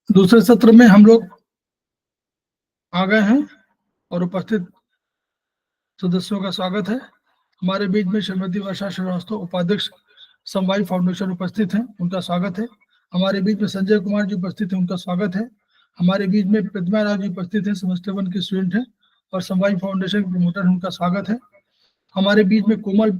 दूसरे सत्र में हम लोग आ गए हैं और उपस्थित सदस्यों का स्वागत है। हमारे बीच में श्रीमती वर्षा श्रीवास्तव उपाध्यक्ष समवाय फाउंडेशन उपस्थित हैं, उनका स्वागत है। हमारे बीच में संजय कुमार जी उपस्थित हैं, उनका स्वागत है। हमारे बीच में प्रतिमा राव जी उपस्थित हैं, सेमेस्टर 1 के स्टूडेंट हैं और समवाय फाउंडेशन के प्रमोटर हैं, उनका स्वागत है। हमारे बीच में कोमल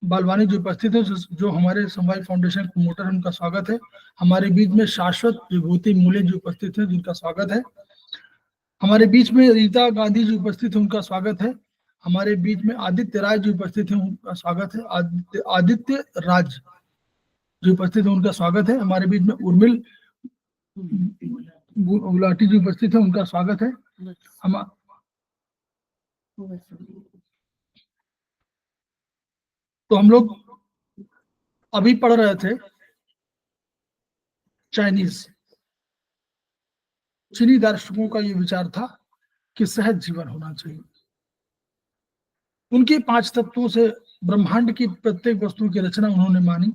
बालवानी जी उपस्थित है, जो हमारे समवाय फाउंडेशन के प्रमोटर हैं, उनका स्वागत है। हमारे बीच में शाश्वत विभूति मूल्य जी उपस्थित है, जिनका स्वागत है। हमारे बीच में रीता गांधी जी उपस्थित है, उनका स्वागत है। हमारे बीच में आदित्य राय जी उपस्थित हैं, उनका स्वागत है। आदित्य राज जी उपस्थित है, उनका स्वागत है। हमारे बीच में उर्मिल गुलाटी जी उपस्थित है, उनका स्वागत है। हम तो हम लोग अभी पढ़ रहे थे चाइनीज। चीनी दार्शनिकों का ये विचार था कि सहज जीवन होना चाहिए। उनके 5 तत्वों से ब्रह्मांड की प्रत्येक वस्तु की रचना उन्होंने मानी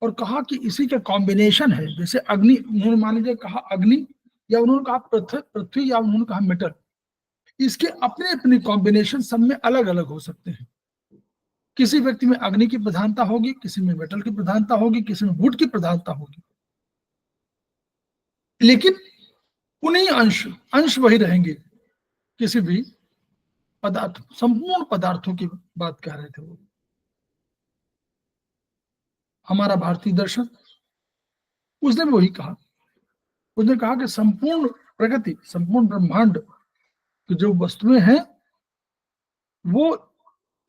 और कहा कि इसी का कॉम्बिनेशन है। जैसे अग्नि, उन्होंने मान लीजिए कहा अग्नि, या उन्होंने कहा पृथ्वी, या उन्होंने कहा मेटल। इसके अपने अपने कॉम्बिनेशन सब में अलग अलग हो सकते हैं। किसी व्यक्ति में अग्नि की प्रधानता होगी, किसी में मेटल की प्रधानता होगी, किसी में वुड की प्रधानता होगी, लेकिन उन्हीं अंश वही रहेंगे। किसी भी पदार्थ, संपूर्ण पदार्थों की बात कह रहे थे वो। हमारा भारतीय दर्शन, उसने भी वही कहा। उसने कहा कि संपूर्ण प्रगति, संपूर्ण ब्रह्मांड की जो वस्तुएं हैं वो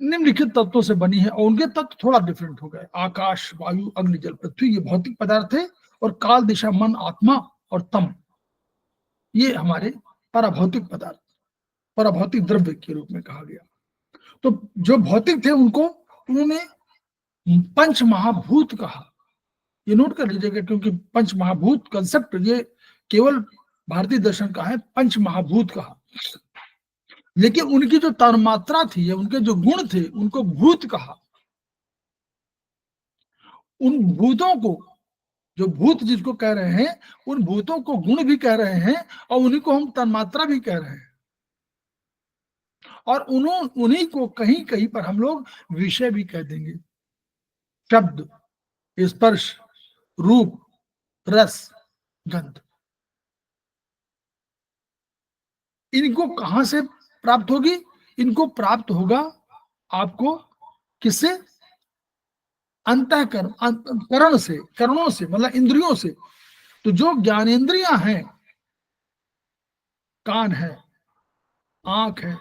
निम्नलिखित तत्वों से बनी है और उनके तत्व थोड़ा डिफरेंट हो गए। आकाश, वायु, अग्नि, जल, पृथ्वी ये भौतिक पदार्थ है और काल, दिशा, मन, आत्मा और तम ये हमारे पराभौतिक पदार्थ, पराभौतिक द्रव्य के रूप में कहा गया। तो जो भौतिक थे उनको उन्होंने पंच महाभूत कहा। ये नोट कर लीजिएगा, क्योंकि पंच महाभूत कंसेप्ट ये केवल भारतीय दर्शन का है। पंच महाभूत कहा, लेकिन उनकी जो तन्मात्रा थी या उनके जो गुण थे उनको भूत कहा। उन भूतों को, जो भूत जिसको कह रहे हैं, उन भूतों को गुण भी कह रहे हैं और उन्हीं को हम तन्मात्रा भी कह रहे हैं। और उन्हीं को कहीं कहीं पर हम लोग विषय भी कह देंगे। शब्द, स्पर्श, रूप, रस, गंध, इनको कहां से प्राप्त होगी? इनको प्राप्त होगा आपको किससे? अंतःकरण से, करणों से, मतलब इंद्रियों से। तो जो ज्ञानेंद्रियां हैं, कान है, आंख है,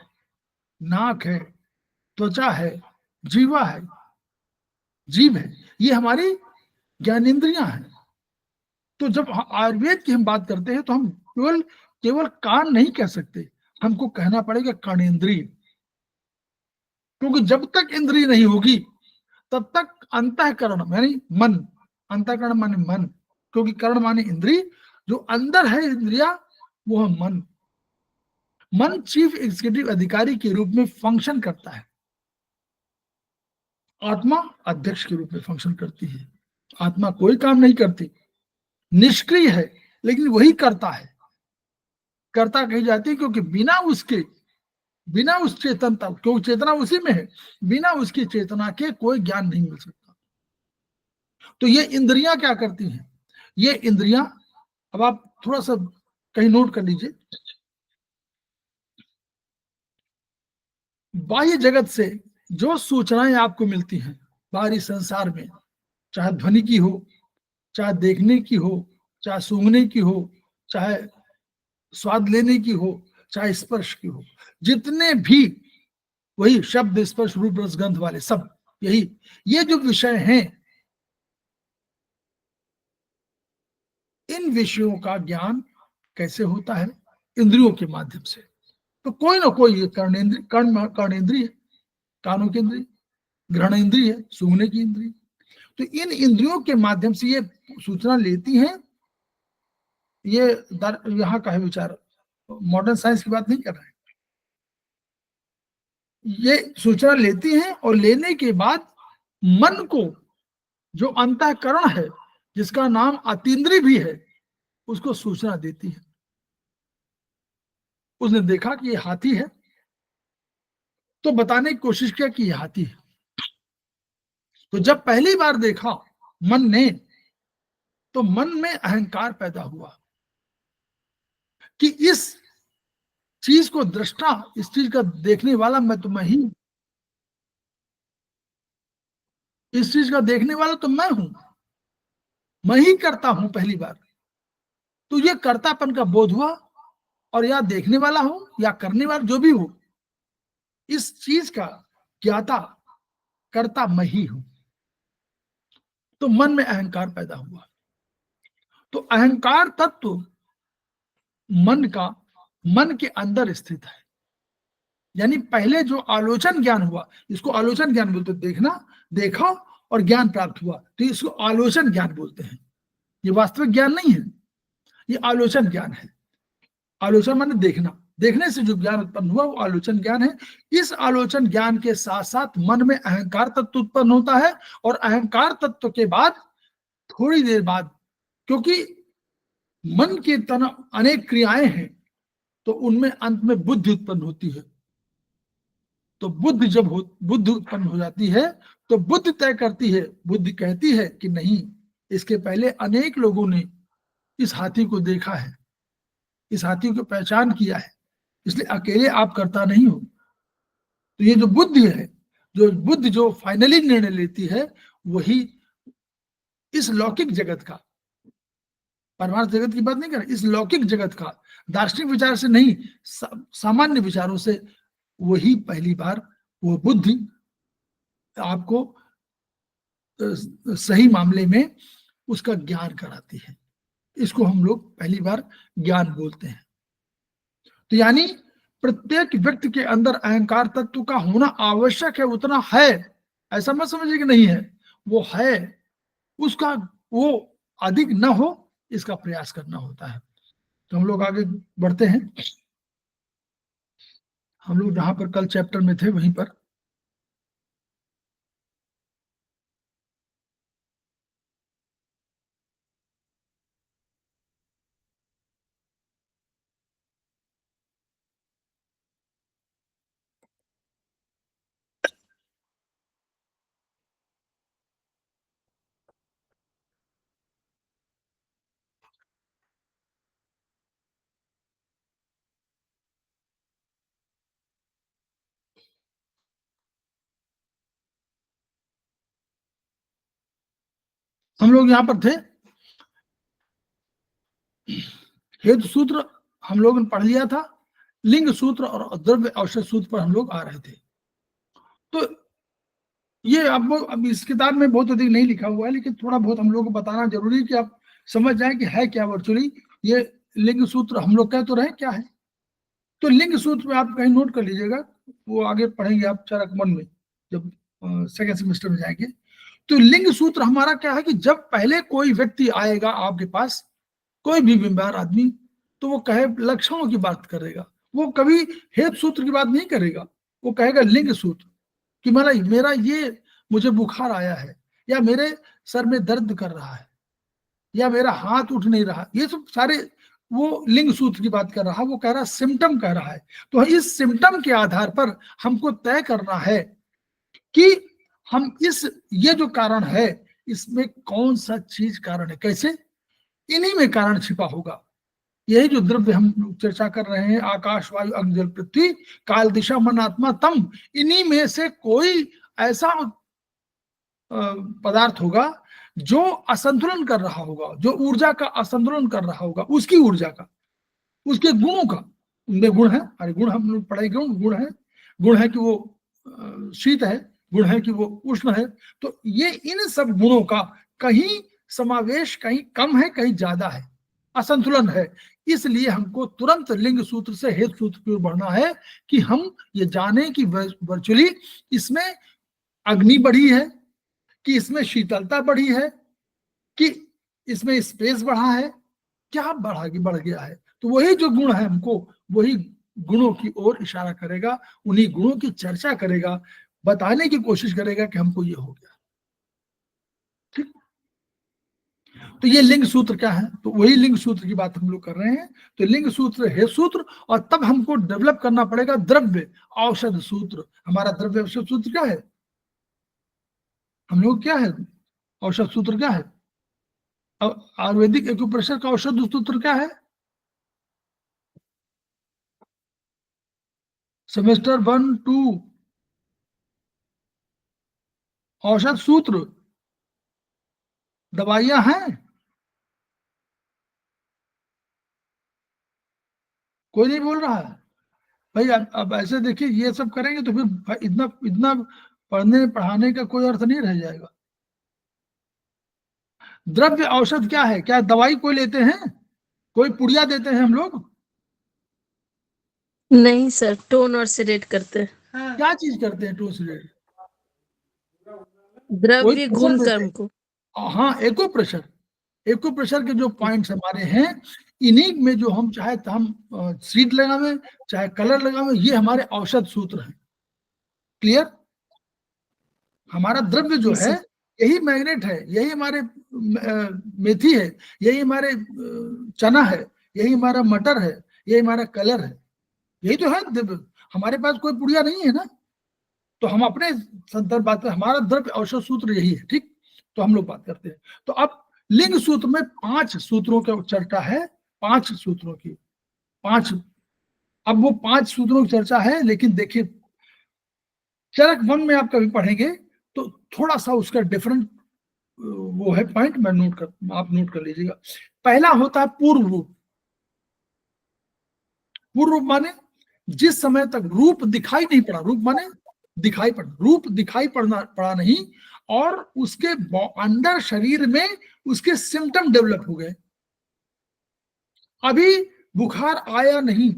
नाक है, त्वचा है, जीवा है, जीभ है, ये हमारी ज्ञानेंद्रियां हैं। तो जब आयुर्वेद की हम बात करते हैं तो हम केवल कान नहीं कह सकते, हमको कहना पड़ेगा कर्णेंद्रिय, क्योंकि जब तक इंद्रिय नहीं होगी तब तक अंतःकरण यानी मन, अंतःकरण माने मन, क्योंकि करण माने इंद्रिय, जो अंदर है इंद्रिया वो है मन। मन चीफ एग्जीक्यूटिव अधिकारी के रूप में फंक्शन करता है। आत्मा अध्यक्ष के रूप में फंक्शन करती है। आत्मा कोई काम नहीं करती, निष्क्रिय है, लेकिन वही करता है। कर्ता कही जाती है क्योंकि बिना उस चेतनता, क्योंकि चेतना उसी में है, बिना उसकी चेतना के कोई ज्ञान नहीं मिल सकता। तो ये इंद्रियां क्या करती हैं? ये इंद्रियां, अब आप थोड़ा सा कहीं नोट कर लीजिए, बाह्य जगत से जो सूचनाएं आपको मिलती हैं बाहरी संसार में, चाहे ध्वनि की हो, चाहे देखने की हो, चाहे सूंघने की हो, चाहे स्वाद लेने की हो, चाहे स्पर्श की हो, जितने भी वही शब्द, स्पर्श, रूप, रस, गंध वाले सब, यही ये जो विषय हैं, इन विषयों का ज्ञान कैसे होता है? इंद्रियों के माध्यम से। तो कोई ना कोई कर्णेंद्रिय, कानों की इंद्रिय, ग्रहण इंद्रिय है, सूंघने की इंद्रिय। तो इन इंद्रियों के माध्यम से ये सूचना लेती हैं। ये यहाँ का है विचार, मॉडर्न साइंस की बात नहीं कर रहे हैं। ये सूचना लेती हैं और लेने के बाद मन को जो अंतःकरण है, जिसका नाम अतीन्द्रिय भी है, उसको सूचना देती है। उसने देखा कि ये हाथी है, तो बताने की कोशिश किया कि ये हाथी है। तो जब पहली बार देखा मन ने, तो मन में अहंकार पैदा हुआ कि इस चीज को दृष्टा, इस चीज का देखने वाला मैं ही, इस चीज का देखने वाला तो मैं हूं, मैं ही करता हूं पहली बार। तो ये कर्तापन का बोध हुआ, और या देखने वाला हो या करने वाला जो भी हो, इस चीज का ज्ञाता कर्ता मैं ही हूं। तो मन में अहंकार पैदा हुआ। तो अहंकार तत्व मन के अंदर स्थित है। यानी पहले जो आलोचन ज्ञान हुआ, इसको आलोचन ज्ञान बोलते हैं। देखना, देखा और ज्ञान प्राप्त हुआ, तो इसको आलोचन ज्ञान बोलते हैं। ये वास्तविक ज्ञान नहीं है, ये आलोचन ज्ञान है। आलोचन माने देखना, देखने से जो ज्ञान उत्पन्न हुआ वो आलोचन ज्ञान है। इस आलोचन ज्ञान के साथ साथ मन में अहंकार तत्व उत्पन्न होता है, और अहंकार तत्व के बाद थोड़ी देर बाद, क्योंकि मन के तना अनेक क्रियाएं हैं, तो उनमें अंत में बुद्धि उत्पन्न होती है। तो बुद्धि उत्पन्न हो जाती है, तो बुद्धि तय करती है, बुद्धि कहती है कि नहीं, इसके पहले अनेक लोगों ने इस हाथी को देखा है, इस हाथी को पहचान किया है, इसलिए अकेले आप करता नहीं हो। तो ये जो बुद्धि है, जो बुद्धि जो फाइनली निर्णय लेती है, वही इस लौकिक जगत का, परमार्थ जगत की बात नहीं कर रहे, इस लौकिक जगत का दार्शनिक विचार से नहीं, सामान्य विचारों से, वही पहली बार वो बुद्धि आपको सही मामले में उसका ज्ञान कराती है। इसको हम लोग पहली बार ज्ञान बोलते हैं। तो यानी प्रत्येक व्यक्ति के अंदर अहंकार तत्व का होना आवश्यक है, उतना है, ऐसा मत समझिए कि नहीं है, वो है। उसका वो अधिक न हो, इसका प्रयास करना होता है। तो हम लोग आगे बढ़ते हैं। हम लोग जहां पर कल चैप्टर में थे वहीं पर हम लोग यहाँ पर थे। हेतु सूत्र हम लोगों ने पढ़ लिया था, लिंग सूत्र और द्रव्य औषध सूत्र पर हम लोग आ रहे थे। तो ये अब इस किताब में बहुत अधिक नहीं लिखा हुआ है, लेकिन थोड़ा बहुत हम लोग को बताना जरूरी है कि आप समझ जाएं कि है क्या वर्चुअली ये लिंग सूत्र। हम लोग कह तो रहे क्या है। तो लिंग सूत्र में आप कहीं नोट कर लीजिएगा, वो आगे पढ़ेंगे आप चरक मन में, जब सेकेंड सेमेस्टर में जाएंगे। तो लिंग सूत्र हमारा क्या है कि जब पहले कोई व्यक्ति आएगा आपके पास, कोई भी बीमार आदमी, तो वो कहे लक्षणों की बात करेगा, वो कभी हेतु सूत्र की बात नहीं करेगा। वो कहेगा लिंग सूत्र कि मेरा ये मुझे बुखार आया है, या मेरे सर में दर्द कर रहा है, या मेरा हाथ उठ नहीं रहा, ये सब सारे वो लिंग सूत्र की बात कर रहा है। वो कह रहा है सिम्टम कह रहा है। तो इस सिम्टम के आधार पर हमको तय करना है कि हम ये जो कारण है, इसमें कौन सा चीज कारण है, कैसे, इन्हीं में कारण छिपा होगा। यही जो द्रव्य हम चर्चा कर रहे हैं, आकाश वायु अग्नि जल पृथ्वी काल दिशा मन आत्मा तम, इन्हीं में से कोई ऐसा पदार्थ होगा जो असंतुलन कर रहा होगा, जो ऊर्जा का असंतुलन कर रहा होगा, उसकी ऊर्जा का, उसके गुणों का। उनमें गुण है, अरे गुण हम लोग पढ़ाई, गुण है, गुण है कि वो शीत है, गुण है कि वो उष्ण है। तो ये इन सब गुणों का कहीं समावेश कहीं कम है, कहीं ज्यादा है, असंतुलन है। इसलिए हमको तुरंत लिंग सूत्र से हेतु सूत्र की ओर बढ़ना है कि हम ये जाने कि वर्चुअली इसमें अग्नि बढ़ी है, कि इसमें शीतलता बढ़ी है, कि इसमें स्पेस बढ़ा है, क्या बढ़ गया है। तो वही जो गुण है, हमको वही गुणों की ओर इशारा करेगा, उन्हीं गुणों की चर्चा करेगा, बताने की कोशिश करेगा कि हमको ये हो गया। ठीक, तो ये लिंग सूत्र क्या है, तो वही लिंग सूत्र की बात हम लोग कर रहे हैं। तो लिंग सूत्र है सूत्र, और तब हमको डेवलप करना पड़ेगा द्रव्य औषध सूत्र। हमारा द्रव्य औषध सूत्र क्या है, हम लोग क्या है, औषध सूत्र क्या है, आयुर्वेदिक एक्यूप्रेशर का औषध सूत्र क्या है, सेमेस्टर 1-2 औषध सूत्र दवाइयां हैं, कोई नहीं बोल रहा है भाई। अब ऐसे देखिए, ये सब करेंगे तो फिर इतना इतना पढ़ने पढ़ाने का कोई अर्थ नहीं रह जाएगा। द्रव्य औषध क्या है, क्या दवाई कोई लेते हैं, कोई पुड़िया देते हैं हम लोग, नहीं सर, टोन और सिलेट करते हैं। क्या चीज करते हैं टोन सिलेट, कोई द्रव्य प्रेशर गुण देते कर्म हैं, को। हाँ एको प्रेशर, एको प्रेशर के जो पॉइंट्स हमारे हैं, इन्हीं में जो हम चाहे तो हम सीट लगावे चाहे कलर लगावे, ये हमारे औषध सूत्र हैं। क्लियर, हमारा द्रव्य जो जी है सर। यही मैग्नेट है, यही हमारे मेथी है, यही हमारे चना है, यही हमारा मटर है, यही हमारा कलर है, यही तो है द्रव्य। हमारे पास कोई पुड़िया नहीं है ना, तो हम अपने संदर्भ बात में, हमारा द्रव्य औषध सूत्र यही है, ठीक। तो हम लोग बात करते हैं, तो अब लिंग सूत्र में 5 सूत्रों का चर्चा है, 5 सूत्रों की 5, अब वो 5 सूत्रों की चर्चा है, लेकिन देखिए चरक 1 में आप कभी पढ़ेंगे तो थोड़ा सा उसका डिफरेंट वो है पॉइंट, मैं नोट कर, आप नोट कर लीजिएगा। पहला होता है पूर्व रूप। पूर्व रूप माने जिस समय तक रूप दिखाई नहीं पड़ा, रूप माने दिखाई पड़ा, रूप दिखाई पड़ा नहीं, और उसके अंदर शरीर में उसके सिम्टम डेवलप हो गए। अभी बुखार आया नहीं,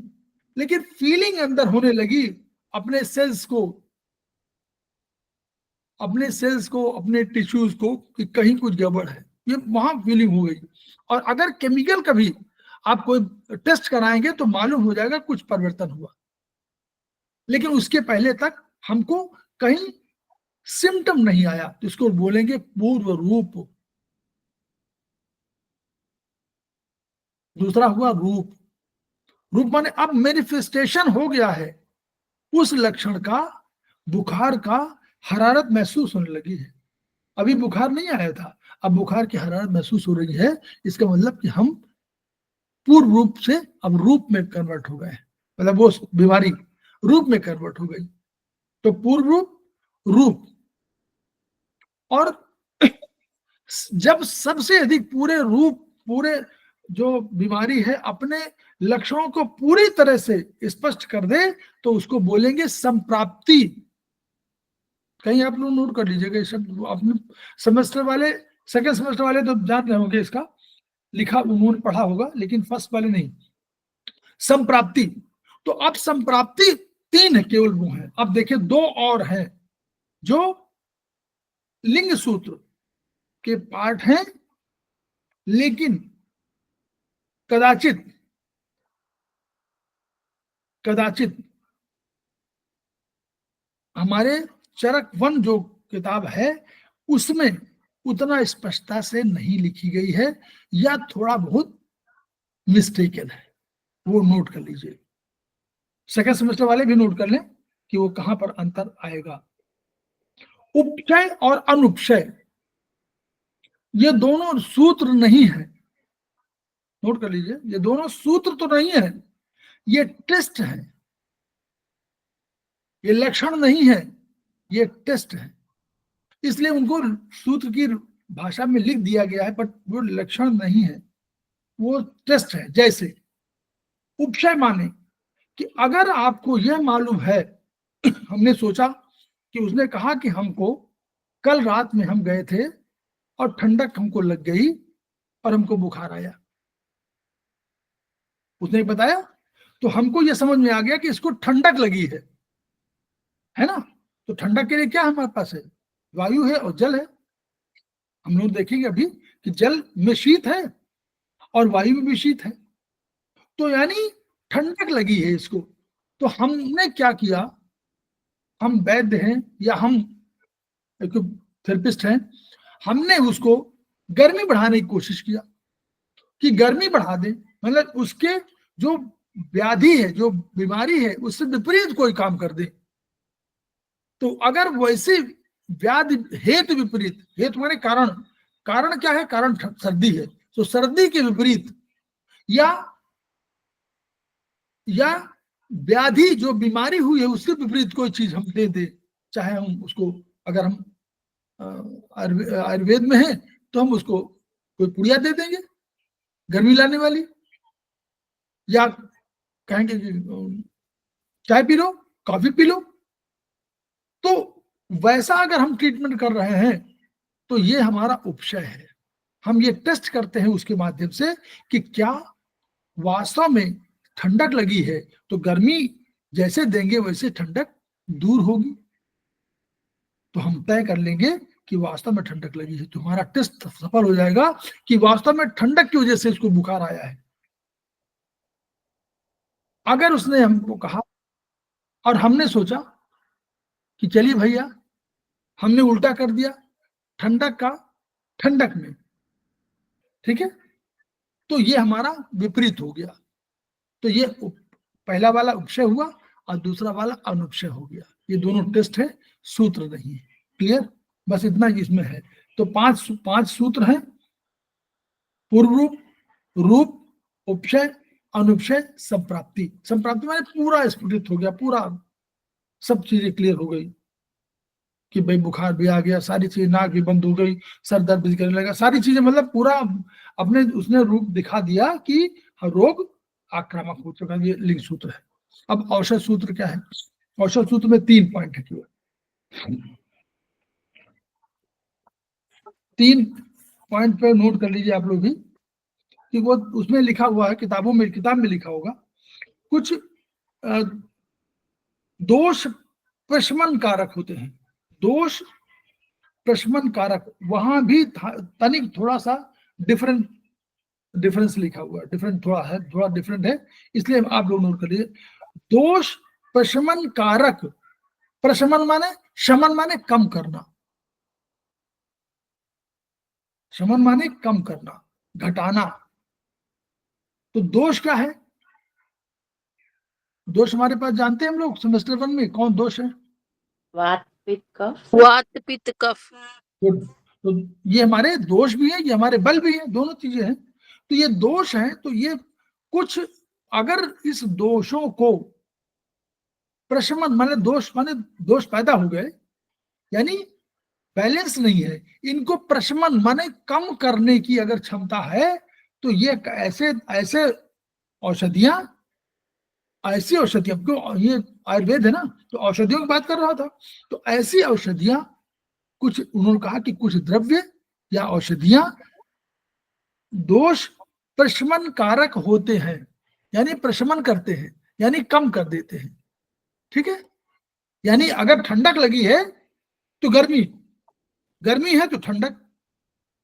लेकिन फीलिंग अंदर होने लगी अपने सेल्स को, अपने टिश्यूज को कि कहीं कुछ गड़बड़ है, ये वहां फीलिंग हो गई। और अगर केमिकल का भी आप कोई टेस्ट कराएंगे तो मालूम हो जाएगा कुछ परिवर्तन हुआ, लेकिन उसके पहले तक हमको कहीं सिम्टम नहीं आया, तो इसको बोलेंगे पूर्व रूप। दूसरा हुआ रूप। रूप माने अब मैनिफेस्टेशन हो गया है उस लक्षण का, बुखार का, हरारत महसूस होने लगी है। अभी बुखार नहीं आया था, अब बुखार की हरारत महसूस हो रही है, इसका मतलब कि हम पूर्व रूप से अब रूप में कन्वर्ट हो गए, मतलब वो बीमारी रूप में कन्वर्ट हो गई। तो पूर्व रूप, रूप, और जब सबसे अधिक पूरे रूप, पूरे जो बीमारी है अपने लक्षणों को पूरी तरह से स्पष्ट कर दे, तो उसको बोलेंगे संप्राप्ति। कहीं आप लोग नोट कर लीजिएगा शब्द, अपने सेमेस्टर वाले, सेकेंड सेमेस्टर वाले तो जान रहे होंगे इसका, लिखा उन्होंने पढ़ा होगा, लेकिन फर्स्ट वाले नहीं। संप्राप्ति, तो अब संप्राप्ति 3 है, केवल वो है। अब देखिए 2 और हैं जो लिंग सूत्र के पार्ट हैं, लेकिन कदाचित कदाचित हमारे चरक 1 जो किताब है उसमें उतना स्पष्टता से नहीं लिखी गई है, या थोड़ा बहुत मिस्टेकन है, वो नोट कर लीजिए। सेकेंड सेमेस्टर वाले भी नोट कर लें कि वो कहां पर अंतर आएगा। उपचय और अनुपचय, ये दोनों सूत्र नहीं है, नोट कर लीजिए, ये दोनों सूत्र तो नहीं है, ये टेस्ट है, ये लक्षण नहीं है, ये टेस्ट है। इसलिए उनको सूत्र की भाषा में लिख दिया गया है, बट वो लक्षण नहीं है, वो टेस्ट है। जैसे उपचय माने कि अगर आपको यह मालूम है, हमने सोचा कि उसने कहा कि हमको कल रात में हम गए थे और ठंडक हमको लग गई और हमको बुखार आया, उसने बताया, तो हमको यह समझ में आ गया कि इसको ठंडक लगी है ना। तो ठंडक के लिए क्या हमारे पास है, वायु है और जल है। हम लोग देखेंगे अभी कि जल में शीत है और वायु में भी शीत है, तो यानी ठंडक लगी है इसको। तो हमने क्या किया, हम वैद्य हैं या हम एक थेरेपिस्ट हैं, हमने उसको गर्मी बढ़ाने की कोशिश किया कि गर्मी बढ़ा दे, मतलब उसके जो व्याधि है, जो बीमारी है, उससे विपरीत कोई काम कर दे। तो अगर वैसे व्याधि हेतु विपरीत, हेतु माने कारण, कारण क्या है, कारण सर्दी है, तो सर्दी के विपरीत या व्याधि जो बीमारी हुई है उसके विपरीत कोई चीज हम दे दे, चाहे हम उसको, अगर हम आयुर्वेद में है तो हम उसको कोई पुड़िया दे देंगे गर्मी लाने वाली, या कहेंगे कि चाय P low, coffee P low. तो वैसा अगर हम ट्रीटमेंट कर रहे हैं तो ये हमारा उपशय है। हम ये टेस्ट करते हैं उसके माध्यम से कि क्या वास्तव में ठंडक लगी है, तो गर्मी जैसे देंगे वैसे ठंडक दूर होगी, तो हम तय कर लेंगे कि वास्तव में ठंडक लगी है, तो हमारा टेस्ट सफल हो जाएगा कि वास्तव में ठंडक की वजह से इसको बुखार आया है। अगर उसने हमको कहा और हमने सोचा कि चलिए भैया, हमने उल्टा कर दिया ठंडक का ठंडक में, ठीक है, तो ये हमारा विपरीत हो गया। तो ये पहला वाला उपशय हुआ और दूसरा वाला अनुपशय हो गया। ये दोनों टेस्ट है, सूत्र नहीं है। क्लियर? बस इतना इसमें है। तो पांच सूत्र हैं, पूर्व रूप, रूप, उपशय, अनुपशय, संप्राप्ति। संप्राप्ति माने पूरा स्फुटित हो गया, पूरा सब चीजें क्लियर हो गई कि भाई बुखार भी आ गया, सारी चीजें, नाक भी बंद हो गई, सर दर्द भी करने लगा, सारी चीजें, मतलब पूरा अपने उसने रूप दिखा दिया कि रोग आक्रामक हो चुका। ये लिंग सूत्र है। अब औषध सूत्र क्या है? औषध सूत्र में 3 पॉइंट है केवल। 3 पॉइंट पे नोट कर लीजिए आप लोग भी कि वो उसमें लिखा हुआ है, किताब में लिखा होगा। कुछ दोष प्रशमन कारक होते हैं, दोष प्रशमन कारक, वहां भी तनिक थोड़ा सा डिफरेंस लिखा हुआ है, डिफरेंट थोड़ा है, थोड़ा डिफरेंट है, इसलिए आप लोग नोट कर लीजिए। दोष प्रशमन कारक, प्रशमन माने, शमन माने कम करना, शमन माने कम करना, घटाना। तो दोष क्या है? दोष हमारे पास जानते हैं हम लोग सेमेस्टर 1 में कौन दोष है? वात पित्त कफ। वात पित्त कफ। तो ये हमारे दोष भी है, ये हमारे बल भी है, दोनों चीजें हैं। तो ये दोष है, तो ये कुछ, अगर इस दोषों को प्रशमन माने दोष पैदा हो गए, यानी बैलेंस नहीं है, इनको प्रशमन माने कम करने की अगर क्षमता है, तो ये ऐसे ऐसे औषधियां, ऐसी औषधियां, क्यों ये आयुर्वेद है ना, तो औषधियों की बात कर रहा था, तो ऐसी औषधियां, कुछ उन्होंने कहा कि कुछ द्रव्य या औषधियां दोष प्रशमन कारक होते हैं, यानी प्रशमन करते हैं, यानी कम कर देते हैं। ठीक है? यानी अगर ठंडक लगी है तो गर्मी, गर्मी है तो ठंडक,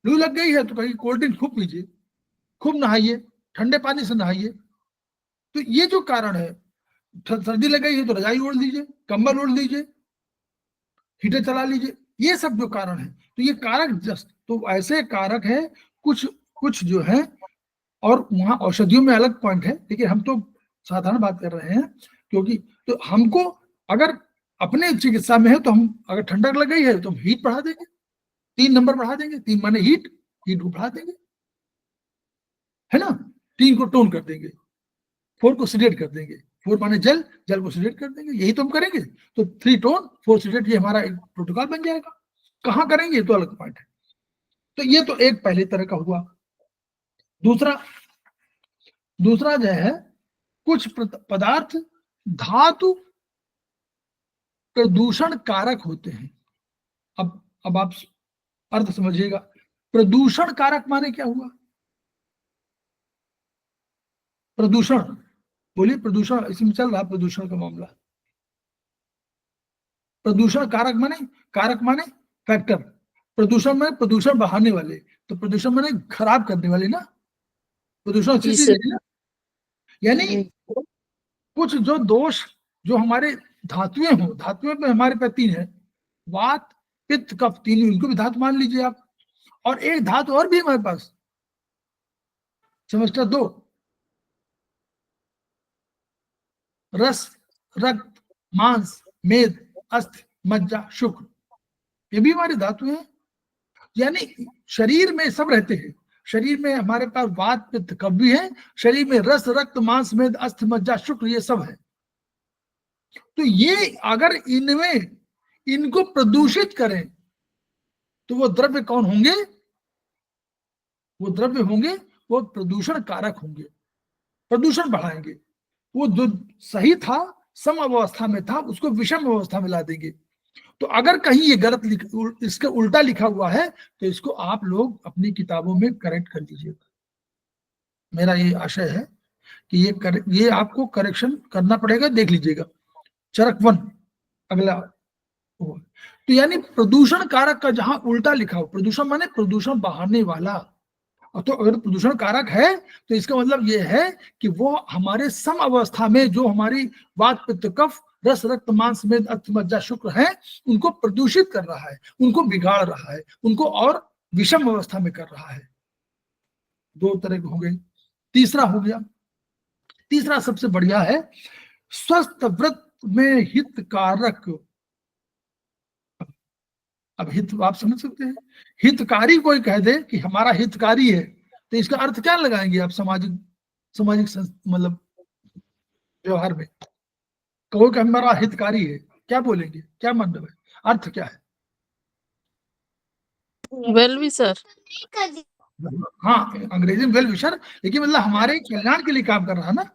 लू लग गई है तो कहीं कोल्ड ड्रिंक खूब पीजिए, खूब नहाइए, ठंडे पानी से नहाइए। तो ये जो कारण है, सर्दी लग गई है तो रजाई ओढ़ लीजिए, कंबल ओढ़ लीजिए, हीटर चला लीजिए, ये सब जो कारण है, तो ये कारक जस्ट, तो ऐसे कारक है कुछ कुछ जो है, और वहां औषधियों में अलग पॉइंट है, लेकिन हम तो साधारण बात कर रहे हैं, क्योंकि तो हमको अगर अपने चिकित्सा में है तो हम, अगर ठंडक लग गई है तो हम हीट बढ़ा देंगे, 3 नंबर बढ़ा देंगे, 3 माने हीट, हीट को बढ़ा देंगे, है ना, 3 को टोन कर देंगे, 4 को सिलेक्ट कर देंगे, 4 माने जल, जल को सिलेक्ट कर देंगे, यही तो हम करेंगे। तो 3 टोन 4 सिलेक्ट, ये हमारा एक प्रोटोकॉल बन जाएगा। कहाँ करेंगे तो अलग पॉइंट है। तो ये तो एक पहले तरह का हुआ। दूसरा जो है, कुछ पदार्थ धातु प्रदूषण कारक होते हैं। अब आप अर्थ समझिएगा। प्रदूषण कारक माने क्या हुआ? प्रदूषण, बोलिए, प्रदूषण इसमें चल रहा, प्रदूषण का मामला। प्रदूषण कारक माने फैक्टर, प्रदूषण माने प्रदूषण बढ़ाने वाले, तो प्रदूषण माने खराब करने वाले ना, प्रदूषण अच्छी चीज है ना। यानी कुछ जो दोष, जो हमारे धातुएं हो, धातुएं में हमारे पास 3 है, वात, पित्त, कफ, 3, इनको भी धातु मान लीजिए आप। और एक धातु और भी हमारे पास, सेमेस्टर 2, रस, रक्त, मांस, मेद, अस्थि, मज्जा, शुक्र, ये भी हमारी धातु है। यानी शरीर में सब रहते हैं। शरीर में हमारे पास वात, पित्त, कफ भी है। शरीर में रस, रक्त, मांस, मेद, अस्थि, मज्जा, शुक्र, ये सब है। तो ये अगर इनमें इनको प्रदूषित करें तो वो द्रव्य कौन होंगे? वो द्रव्य होंगे, वो प्रदूषण कारक होंगे, प्रदूषण बढ़ाएंगे। वो जो सही था, सम अवस्था में था, उसको विषम अवस्था में ला देंगे। तो अगर कहीं ये गलत इसका उल्टा लिखा हुआ है तो इसको आप लोग अपनी किताबों में करेक्ट कर लीजिएगा। मेरा ये आशय है कि ये आपको करेक्शन करना पड़ेगा, देख लीजिएगा। चरक 1 अगला। तो यानी प्रदूषण कारक का जहां उल्टा लिखा हो, प्रदूषण माने प्रदूषण बढ़ाने वाला, तो अगर प्रदूषण कारक है तो इसका मतलब ये है कि वो हमारे सम अवस्था में जो हमारी वात, पित्त, कफ, रस, रक्त, मांस, मेद, अस्थि, मज्जा, शुक्र है, उनको प्रदूषित कर रहा है, उनको बिगाड़ रहा है, उनको और विषम अवस्था में कर रहा है। 2 तरह के हो गए। तीसरा हो गया, तीसरा सबसे बढ़िया है, स्वस्थ व्रत में हितकारक। अब हित आप समझ सकते हैं, हितकारी कोई कह दे कि हमारा हितकारी है, तो इसका अर्थ क्या लगाएंगे आप? सामाजिक मतलब व्यवहार में कहो कि हमारा हितकारी है, क्या बोलेंगे, क्या मतलब है, अर्थ क्या है? Well wisher. हाँ, अंग्रेजी में वेल विशर, लेकिन मतलब हमारे कल्याण के लिए काम कर रहा है ना।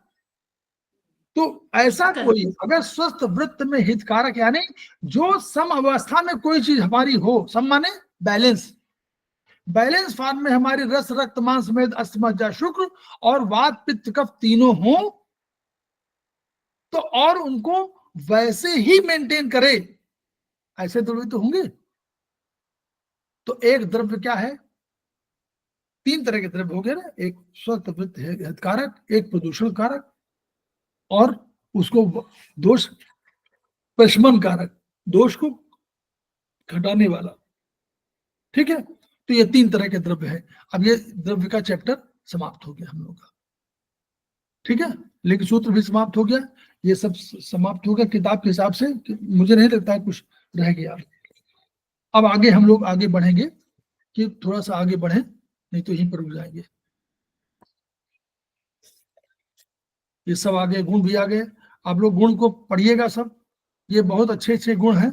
तो ऐसा कोई अगर स्वस्थ वृत्त में हितकारक, यानी जो सम अवस्था में कोई चीज हमारी हो, सम माने बैलेंस, बैलेंस फॉर्म में हमारी रस, रक्त, मांस, मेद, अस्थि, मज्जा, शुक्र और वात, पित्त, कफ तीनों हो, तो और उनको वैसे ही मेंटेन करे, ऐसे द्रव्य तो होंगे। तो एक द्रव्य क्या है? 3 तरह के द्रव्य हो गए ना, एक स्वस्थ वृत्त हितकारक, एक प्रदूषण कारक, और उसको दोष प्रशमन कारक, दोष को घटाने वाला। ठीक है, तो ये 3 तरह के द्रव्य है। अब ये द्रव्य का चैप्टर समाप्त हो गया हम लोग का। ठीक है, लेकिन सूत्र भी समाप्त हो गया, ये सब समाप्त हो गया किताब के हिसाब से। मुझे नहीं लगता है कुछ रह गया। अब आगे हम लोग आगे बढ़ेंगे, कि थोड़ा सा आगे बढ़े, नहीं तो यहीं पर रुक जाएंगे। ये सब आगे गुण भी आ गए, आप लोग गुण को पढ़िएगा सब, ये बहुत अच्छे अच्छे गुण हैं।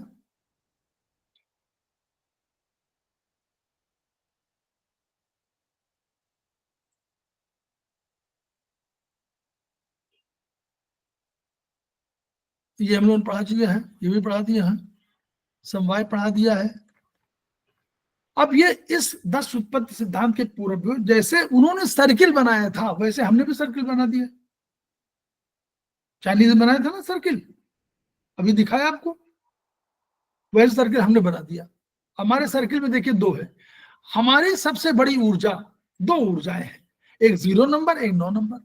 ये हम लोगों ने पढ़ा चुके हैं, ये भी पढ़ा दिया है, समवाय पढ़ा दिया है। अब ये इस 10 उत्पत्ति सिद्धांत के पूर्व जैसे उन्होंने सर्किल बनाया था, वैसे हमने भी सर्किल बना दिया। चाइनीज ने बनाया था ना सर्किल, अभी दिखाया आपको, वैसे सर्किल हमने बना दिया। हमारे सर्किल में देखिए 2 है। हमारी सबसे बड़ी ऊर्जा, 2 ऊर्जाएं हैं, एक 0 नंबर, एक 9 नंबर।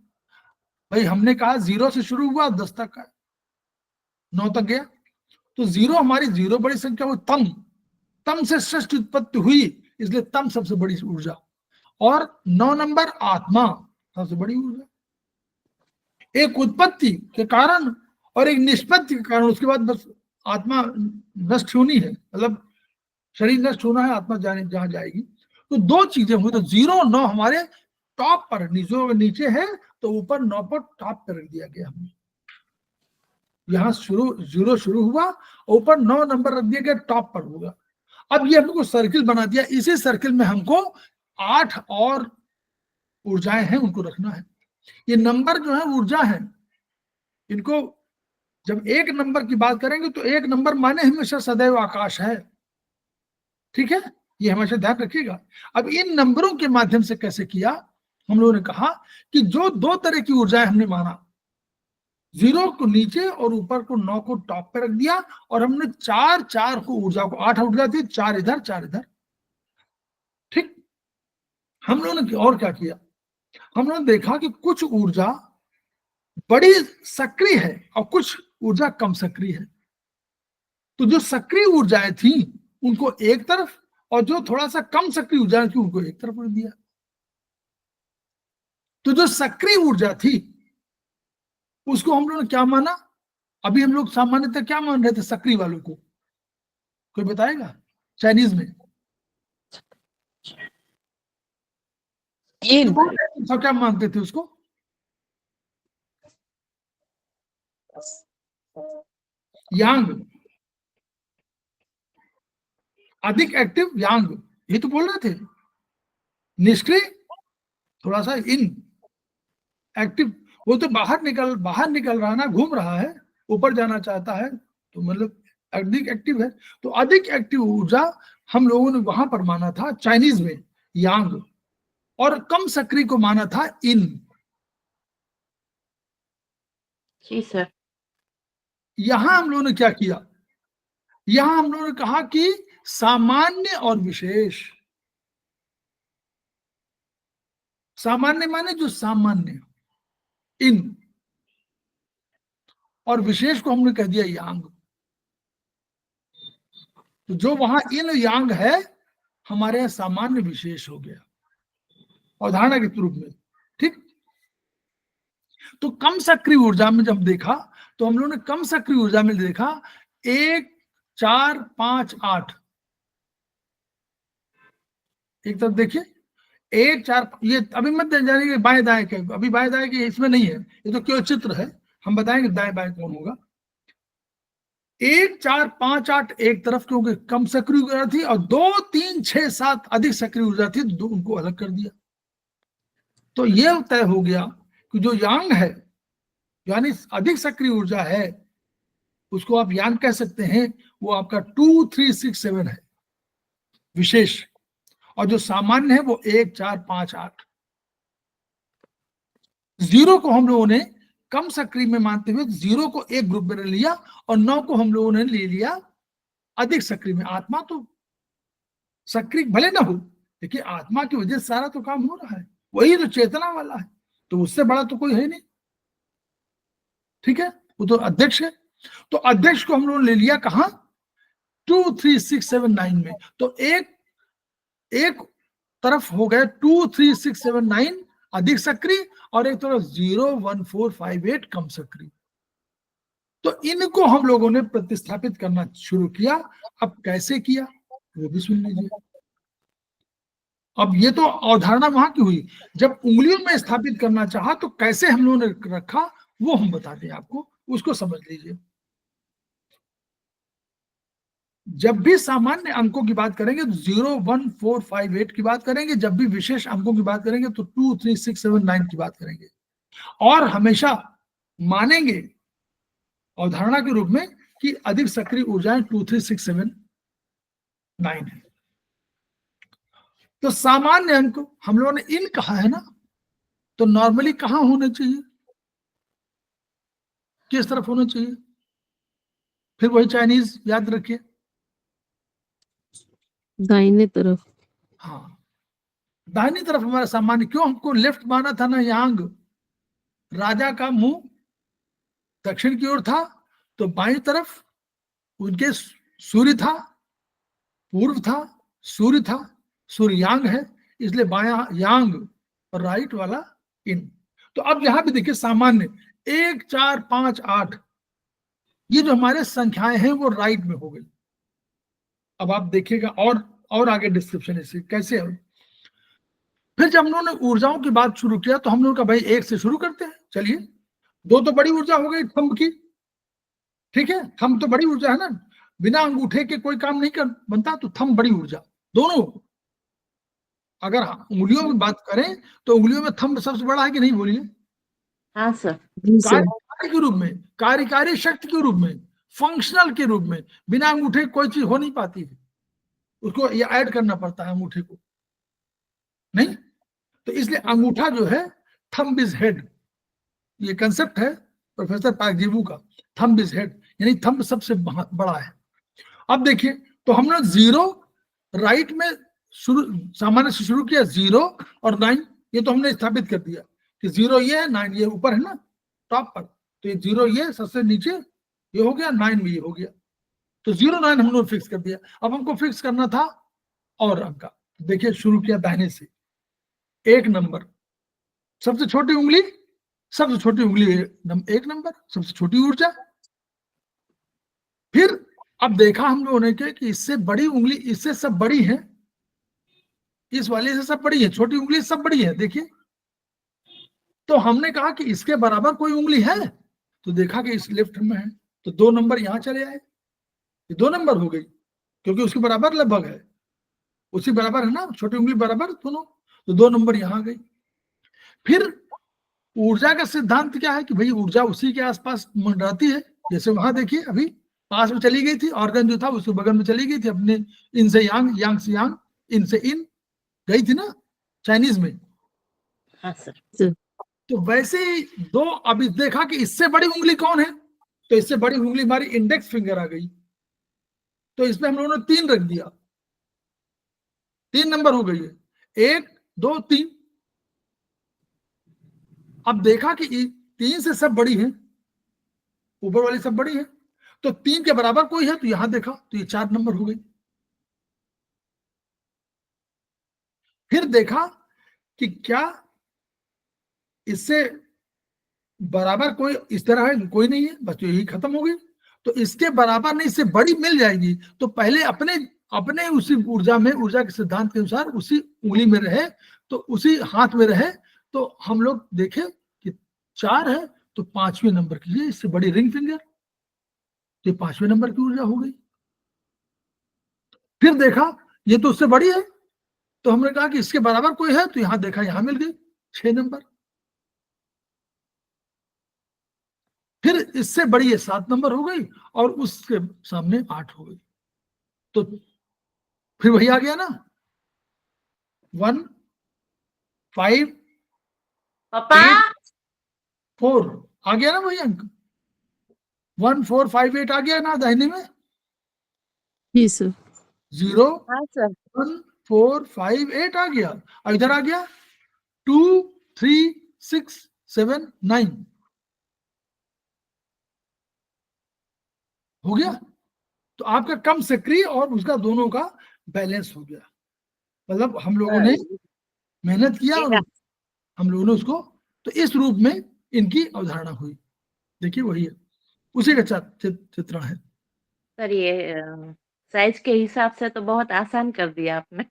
भाई हमने कहा 0 से शुरू हुआ, 10 तक का, 9 तक गया। तो 0 हमारी 0 बड़ी संख्या हुई, तम, तम से श्रेष्ठ उत्पत्ति हुई, इसलिए तम सबसे बड़ी ऊर्जा। और 9 नंबर आत्मा, सबसे बड़ी ऊर्जा। एक उत्पत्ति के कारण और एक निष्पत्ति के कारण, उसके बाद बस आत्मा नष्ट होनी है, मतलब शरीर नष्ट होना है, आत्मा जाने जहां जाएगी। तो 2 चीजें हुई। तो 0 और 9 हमारे टॉप पर, नीचे है तो ऊपर 9 पर टॉप पर रख दिया गया हमने। यहां 0 शुरू हुआ, ऊपर 9 नंबर रख दिया गया, टॉप पर होगा। अब ये हमको सर्किल बना दिया, इसी सर्किल में हमको 8 और ऊर्जाएं हैं, उनको रखना है। ये नंबर जो है ऊर्जा है, इनको जब 1 नंबर की बात करेंगे तो 1 नंबर माने हमेशा सदैव आकाश है। ठीक है, ये हमेशा ध्यान रखिएगा। अब इन नंबरों के माध्यम से कैसे किया, हम लोगों ने कहा कि जो 2 तरह की ऊर्जाएं हमने माना, 0 को नीचे और ऊपर को 9 को टॉप पे रख दिया, और हमने 4 को ऊर्जा को, 8 ऊर्जा थी, 4 इधर 4 इधर। ठीक, हम लोगों ने और क्या किया, हम लोगों ने देखा कि कुछ ऊर्जा बड़ी सक्रिय है और कुछ ऊर्जा कम सक्रिय है। तो जो सक्रिय ऊर्जाएं थी उनको एक तरफ और जो थोड़ा सा कम सक्रिय ऊर्जा थी उनको एक तरफ रख दिया। तो जो सक्रिय ऊर्जा थी उसको हम लोगों ने क्या माना? अभी हम लोग सामान्यतः क्या मान रहे थे सक्रिय वालों को? कोई बताएगा? चाइनीज में yin, तो क्या मानते थे उसको? यांग, अधिक एक्टिव यांग, ये तो बोल रहे थे। निष्क्रिय थोड़ा सा इन एक्टिव, वो तो बाहर निकल रहा है ना, घूम रहा है, ऊपर जाना चाहता है, तो मतलब अधिक एक्टिव है। तो अधिक एक्टिव ऊर्जा हम लोगों ने वहां पर माना था चाइनीज में यांग, और कम सक्रिय को माना था इन। जी सर। यहां हम लोगों ने क्या किया? यहां हम लोगों ने कहा कि सामान्य और विशेष। सामान्य माने जो सामान्य, इन, और विशेष को हमने कह दिया यांग। तो जो वहां इन यांग है, हमारे यहां सामान्य विशेष हो गया अवधारणा के रूप में। ठीक। तो कम सक्रिय ऊर्जा में जब देखा तो हम लोगों ने कम सक्रिय ऊर्जा में देखा 1 4 5 8। एक तरफ देखिए 1 4, ये अभी मत जानिए बाएं दाएं के, अभी बाएं दाएं के इसमें नहीं है, ये तो केवल चित्र है, हम बताएंगे दाएं बाएं कौन होगा। 1 4 5 8 एक तरफ क्योंकि कम सक्रिय ऊर्जा थी, और 2 3 6 7 अधिक सक्रिय ऊर्जा थी, तो उनको अलग कर दिया। तो यह तय हो गया कि जो यांग है यानी अधिक सक्रिय ऊर्जा है, उसको आप यांग कह सकते हैं, वो आपका 2 3 6 7 है विशेष, और जो सामान्य है वो 1 4 5 8। जीरो को हम लोगों ने कम सक्रिय में मानते हुए जीरो को एक ग्रुप में लिया, और 9 को हम लोगों ने ले लिया अधिक सक्रिय में। आत्मा तो सक्रिय भले ना हो, लेकिन आत्मा की वजह से सारा तो काम हो रहा है, वही तो चेतना वाला है, तो उससे बड़ा तो कोई है नहीं। ठीक है, वो तो अध्यक्ष है। तो अध्यक्ष को हम लोगों ने ले लिया कहां? 2 3 6 7 9 में। तो एक तरफ हो गए 2 3 6 7 9 अधिक सक्रिय, और एक तरफ 0 1 4 5 8 कम सक्रिय। तो इनको हम लोगों ने प्रतिस्थापित करना शुरू किया। अब कैसे किया वो भी सुन लीजिए। अब ये तो अवधारणा वहां की हुई, जब उंगलियों में स्थापित करना चाहा तो कैसे हम लोगों ने रखा वो हम बताते हैं आपको, उसको समझ लीजिए। जब भी सामान्य अंकों की बात करेंगे तो 0 1 4 5 8 की बात करेंगे, जब भी विशेष अंकों की बात करेंगे तो 2 3 6 7 9 की बात करेंगे, और हमेशा मानेंगे अवधारणा के रूप में कि अधिक सक्रिय ऊर्जाएं 2 3 6 7 9 है। तो सामान्य अंक हम लोगों ने इन कहा है ना, तो नॉर्मली कहां होने चाहिए? किस तरफ होना चाहिए? फिर वही चाइनीज याद रखिए, दाहिने तरफ। हाँ दाहिनी तरफ हमारा सामान्य। क्यों हमको लेफ्ट माना था ना? यांग, राजा का मुंह दक्षिण की ओर था, तो बाईं तरफ उनके सूर्य था, पूर्व था, सूर्य था, सूर्य यांग है, इसलिए बाया यांग और राइट वाला इन। तो अब यहां भी देखिए सामान्य 1 4 5 8, ये जो हमारे संख्याएं हैं वो राइट में हो गई। अब आप देखिएगा और आगे डिस्क्रिप्शन इससे कैसे है। फिर जब हम लोगों ने ऊर्जाओं की बात शुरू किया तो हम लोगों का भाई एक से शुरू करते हैं। चलिए, 2 तो बड़ी ऊर्जा हो गई थंब की, ठीक है, थंब तो बड़ी ऊर्जा है ना, बिना अंगूठे के कोई काम नहीं कर बनता, तो थंब बड़ी ऊर्जा। दोनों अगर उंगलियों में बात करें तो उंगलियों में थंब सबसे बड़ा है कि नहीं? बोलिए। हाँ सर। कार्य के रूप में, कार्यकारी शक्ति के रूप में, फंक्शनल के रूप में, बिना अंगूठे कोई चीज हो नहीं पाती है, उसको ये ऐड करना पड़ता है अंगूठे को, नहीं? तो इसलिए अंगूठा जो है, थंब इज हेड, ये कंसेप्ट है प्रोफेसर पाकजीबू का, थंब इज हेड, यानी थंब सबसे बड़ा है। अब देखिए, तो हमने 0 राइट में शुरू, सामान्य से शुरू किया, 0 और 9, ये तो हमने स्थापित कर दिया कि 0 ये है, 9 ये ऊपर है ना टॉप पर, तो ये 0 ये सबसे नीचे ये हो गया, 9 में ये हो गया, तो 0 9 हम लोग फिक्स कर दिया। अब हमको फिक्स करना था और अंक। देखिए शुरू किया दाहिने से, 1 नंबर, सबसे छोटी उंगली, सबसे छोटी उंगली 1 नंबर, सबसे छोटी ऊर्जा। फिर अब देखा हम लोगों ने कि इससे बड़ी उंगली इससे सब बड़ी है, इस वाले से सब बड़ी है, छोटी उंगली सब बड़ी है, देखिए। तो हमने कहा कि इसके बराबर कोई उंगली है, तो देखा कि इस लेफ्ट में है, तो 2 नंबर यहां चले आए, ये 2 नंबर हो गई, क्योंकि उसके बराबर लगभग है, उसी बराबर है ना, छोटी उंगली बराबर दोनों, तो 2 नंबर यहां गई। फिर ऊर्जा का सिद्धांत क्या है कि भाई ऊर्जा उसी के आसपास मंडराती है, जैसे वहां देखिए अभी पास में चली गई थी, ऑर्गन जो था उसके बगल में चली गई थी, अपने इन से यांग, यांग से यांग, इन से इन गई थी ना चाइनीज में। हाँ सर। तो वैसे ही 2, अभी देखा कि इससे बड़ी उंगली कौन है, तो इससे बड़ी उंगली हमारी इंडेक्स फिंगर आ गई, तो इसमें हम लोगों ने 3 रख दिया, 3 नंबर हो गई है, 1 2 3। अब देखा कि 3 से सब बड़ी है, ऊपर वाली सब बड़ी है, तो 3 के बराबर कोई है, तो यहां देखा तो ये 4 नंबर हो गई। फिर देखा कि क्या इससे बराबर कोई इस तरह है, कोई नहीं है, बस यही खत्म हो गई। तो इसके बराबर नहीं, इससे बड़ी मिल जाएगी, तो पहले अपने अपने उसी ऊर्जा में, ऊर्जा के सिद्धांत के अनुसार उसी उंगली में रहे, तो उसी हाथ में रहे, तो हम लोग देखे कि 4 है, तो 5वें नंबर की इससे बड़ी रिंग फिंगर, तो 5वें नंबर की ऊर्जा हो गई। फिर देखा ये तो उससे बड़ी है, तो हमने कहा कि इसके बराबर कोई है, तो यहां देखा, यहां मिल गई 6 नंबर। फिर इससे बड़ी ये 7 नंबर हो गई, और उसके सामने 8 हो गई, तो फिर वही आ गया ना, 1 5 पापा 8 4 आ गया ना वही अंक, 1 4 5 8 आ गया ना दाहिने में, जी सर। 0 हाँ सर। 1 4 5 8 आ गया, और इधर आ गया 2 3 6 7 9 हो गया। तो आपका कम सक्रिय और उसका दोनों का बैलेंस हो गया, मतलब हम लोगों ने मेहनत किया और हम लोगों ने उसको, तो इस रूप में इनकी अवधारणा हुई। देखिए वही है, उसी का चित्रण है। सर ये साइज के हिसाब से तो बहुत आसान कर दिया आपने।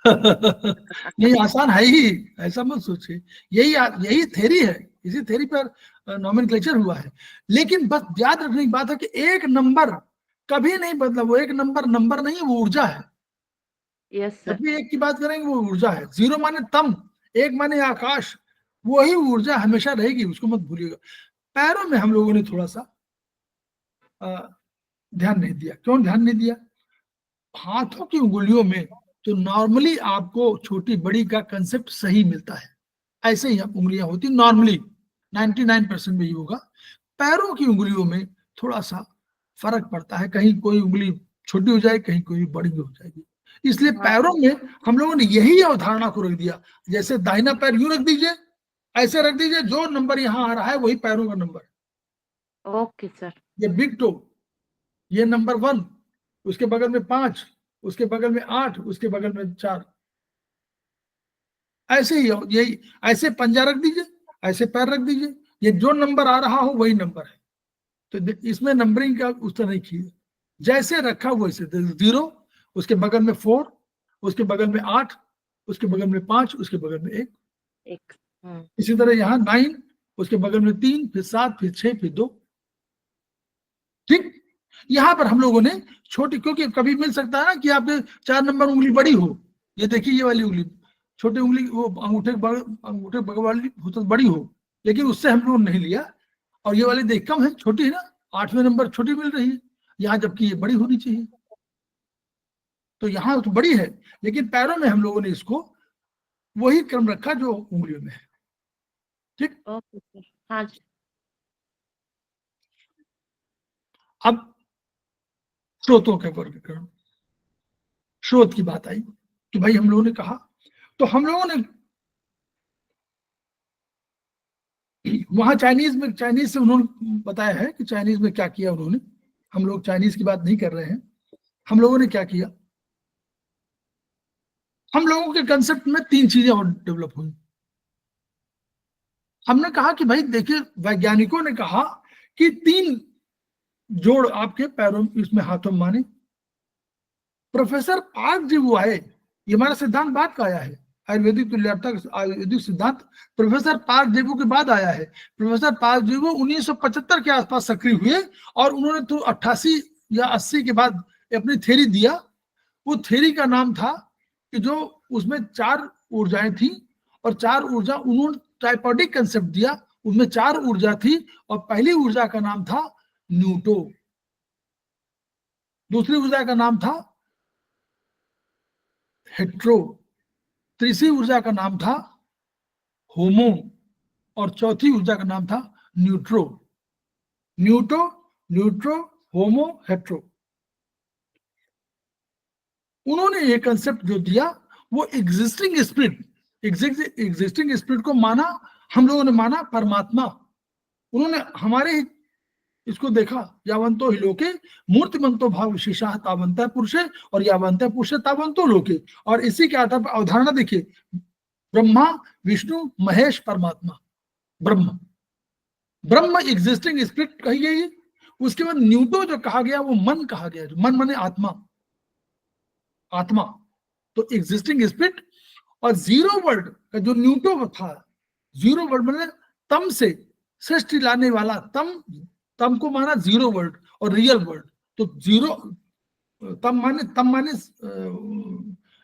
नहीं आसान है ही, ऐसा मत सोचिए, यही थ्योरी है, इसी थ्योरी पर नोमेनक्लेचर हुआ है। लेकिन बस याद रखने की बात है कि 1 नंबर कभी नहीं बदला, वो 1 नंबर नंबर नहीं है, वो ऊर्जा है। Yes sir. जब भी 1 की बात करेंगे वो ऊर्जा है, 0 माने तम, 1 माने आकाश, वही ऊर्जा हमेशा रहेगी, उसको मत भूलिएगा। पैरों में हम लोगों ने थोड़ा सा ध्यान नहीं दिया। क्यों ध्यान नहीं दिया? हाथों की उंगलियों में तो नॉर्मली आपको छोटी बड़ी का कंसेप्ट सही मिलता है, ऐसे ही उंगलियां होती नॉर्मली, 99% में ही होगा। पैरों की उंगलियों में थोड़ा सा फर्क पड़ता है, कहीं कोई उंगली छोटी हो जाए, कहीं कोई बड़ी हो जाएगी। इसलिए पैरों में हम लोगों ने यही अवधारणा को रख दिया, जैसे दाहिना पैर यूं रख दीजिए, ऐसे रख दीजिए, जो नंबर यहाँ आ रहा है वही पैरों का नंबर। Okay sir. ये बिग टो, ये नंबर 1, उसके बगल में 5, उसके बगल में 8, उसके बगल में 4, ऐसे ही यही, ऐसे पंजा रख दीजिए, ऐसे पैर रख दीजिए, ये जो नंबर आ रहा हो वही नंबर है। तो इसमें नंबरिंग का उस तरह नहीं किया, जैसे रखा वैसे 0, उसके बगल में 4, उसके बगल में 8, उसके बगल में 5, उसके बगल में 1। इसी तरह यहाँ 9, उसके बगल में 3, फिर 7, फिर 6, फिर 2। ठीक, यहां पर हम लोगों ने छोटी, क्योंकि कभी मिल सकता है ना कि आपके 4 नंबर उंगली बड़ी हो, ये देखिए ये वाली उंगली, छोटी उंगली वो अंगूठे बगल वाली हो तो बड़ी हो, लेकिन उससे हम लोगों ने नहीं लिया, और ये वाली देख कम है, छोटी है ना, 8वें नंबर छोटी मिल रही है यहाँ, जबकि ये बड़ी होनी चाहिए, तो यहाँ तो बड़ी है, लेकिन पैरों में हम लोगों ने इसको वही क्रम रखा जो उंगलियों में है। ठीक, ओके सर। हाँ जी। अब स्रोतों के वर्गीकरण, स्रोत की बात आई कि भाई हम लोगों ने कहा, तो हम लोगों ने वहां चाइनीज से उन्होंने बताया है कि चाइनीज में क्या किया उन्होंने, हम लोग चाइनीज की बात नहीं कर रहे हैं, हम लोगों ने क्या किया, हम लोगों के कंसेप्ट में तीन चीजें और डेवलप हुई। हमने कहा कि भाई देखिए, वैज्ञानिकों ने कहा कि तीन जोड़ आपके पैरों इसमें हाथों में माने। प्रोफेसर पार्क जी वो आए, ये हमारा सिद्धांत बाद का आया है, आयुर्वेदिक तुल्यता आयुर्वेदिक सिद्धांत प्रोफेसर पार्क देवू के बाद आया है। प्रोफेसर पार्क देवू 1975 के आसपास सक्रिय हुए और उन्होंने तो 88 या 80 के बाद अपनी थ्योरी दिया। वो थ्योरी का नाम था कि जो उसमें 4 ऊर्जाएं थी और 4 ऊर्जा उन्होंने ट्राइपॉडिक कंसेप्ट दिया, उसमें 4 ऊर्जा थी और पहली ऊर्जा का नाम था न्यूटो, दूसरी ऊर्जा का नाम था हेट्रो, तीसरी ऊर्जा का नाम था होमो और चौथी ऊर्जा का नाम था न्यूट्रो। न्यूटो, न्यूट्रो, होमो, हेट्रो। उन्होंने ये कंसेप्ट जो दिया वो एग्जिस्टिंग स्पिरिट को माना, हम लोगों ने माना परमात्मा। उन्होंने हमारे इसको देखा, यावंतो ही लोके मूर्तिमंतो भाव विशेषा तावंत पुरुषे और यावंत पुरुषे तावंतो लोके। और इसी के आधार पर अवधारणा देखिए, ब्रह्मा, विष्णु, महेश, परमात्मा। ब्रह्म, ब्रह्म एग्जिस्टिंग स्पिरिट कही गई। उसके बाद न्यूटो जो कहा गया वो मन कहा गया, मन माने आत्मा, आत्मा तो एग्जिस्टिंग स्पिरिट। और जीरो वर्ड का जो न्यूटो था, जीरो वर्ड माने तम से सृष्टि लाने वाला, तम को माना जीरो वर्ड और रियल वर्ड। तो जीरो तम माने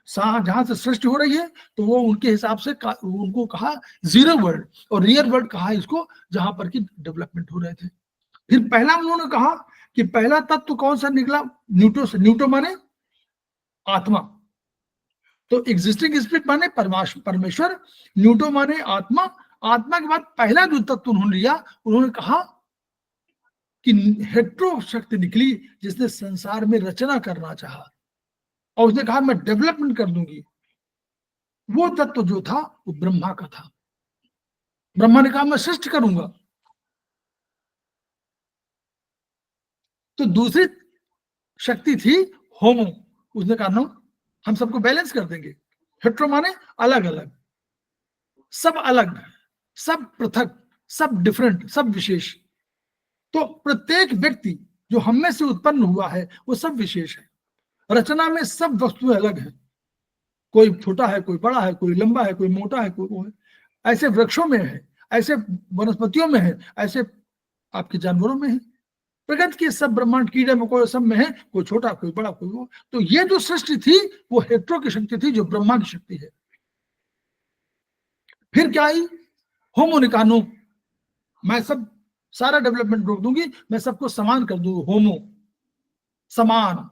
जहां से सृष्टि हो रही है तो वो उनके हिसाब से उनको कहा जीरो वर्ड, और रियल वर्ड कहा इसको जहां पर की डेवलपमेंट हो रहे थे। फिर पहला उन्होंने कहा कि पहला तत्व कौन सा निकला, न्यूटो से। न्यूटो माने आत्मा, तो एग्जिस्टिंग स्पिरिट माने परमेश्वर, न्यूटो माने आत्मा। आत्मा के बाद पहला जो तत्व उन्होंने लिया, उन्होंने कहा कि हेट्रो शक्ति निकली जिसने संसार में रचना करना चाहा और उसने कहा मैं डेवलपमेंट कर दूंगी। वो तत्व जो था वो ब्रह्मा का था। ब्रह्मा ने कहा मैं सृष्टि करूंगा। तो दूसरी शक्ति थी होमो, उसने कहा नो, हम सबको बैलेंस कर देंगे। हेट्रो माने अलग अलग, सब अलग, सब पृथक, सब डिफरेंट, सब विशेष। तो प्रत्येक व्यक्ति जो हम में से उत्पन्न हुआ है वो सब विशेष है। रचना में सब वस्तुएं अलग है, कोई छोटा है, कोई बड़ा है, कोई लंबा है, कोई मोटा है, कोई वो है। ऐसे वृक्षों में है, ऐसे वनस्पतियों में है, ऐसे आपके जानवरों में है, प्रकृति के सब ब्रह्मांड कीड़े मकोड़े सब में है, कोई छोटा, कोई बड़ा, कोई वो। तो ये जो सृष्टि थी वो हेट्रो की शक्ति थी, जो ब्रह्मा की शक्ति है। फिर क्या आई, होमो ने कहा नो, मैं सब सारा डेवलपमेंट रोक दूंगी, मैं सबको समान कर दूंगी। होमो, समान।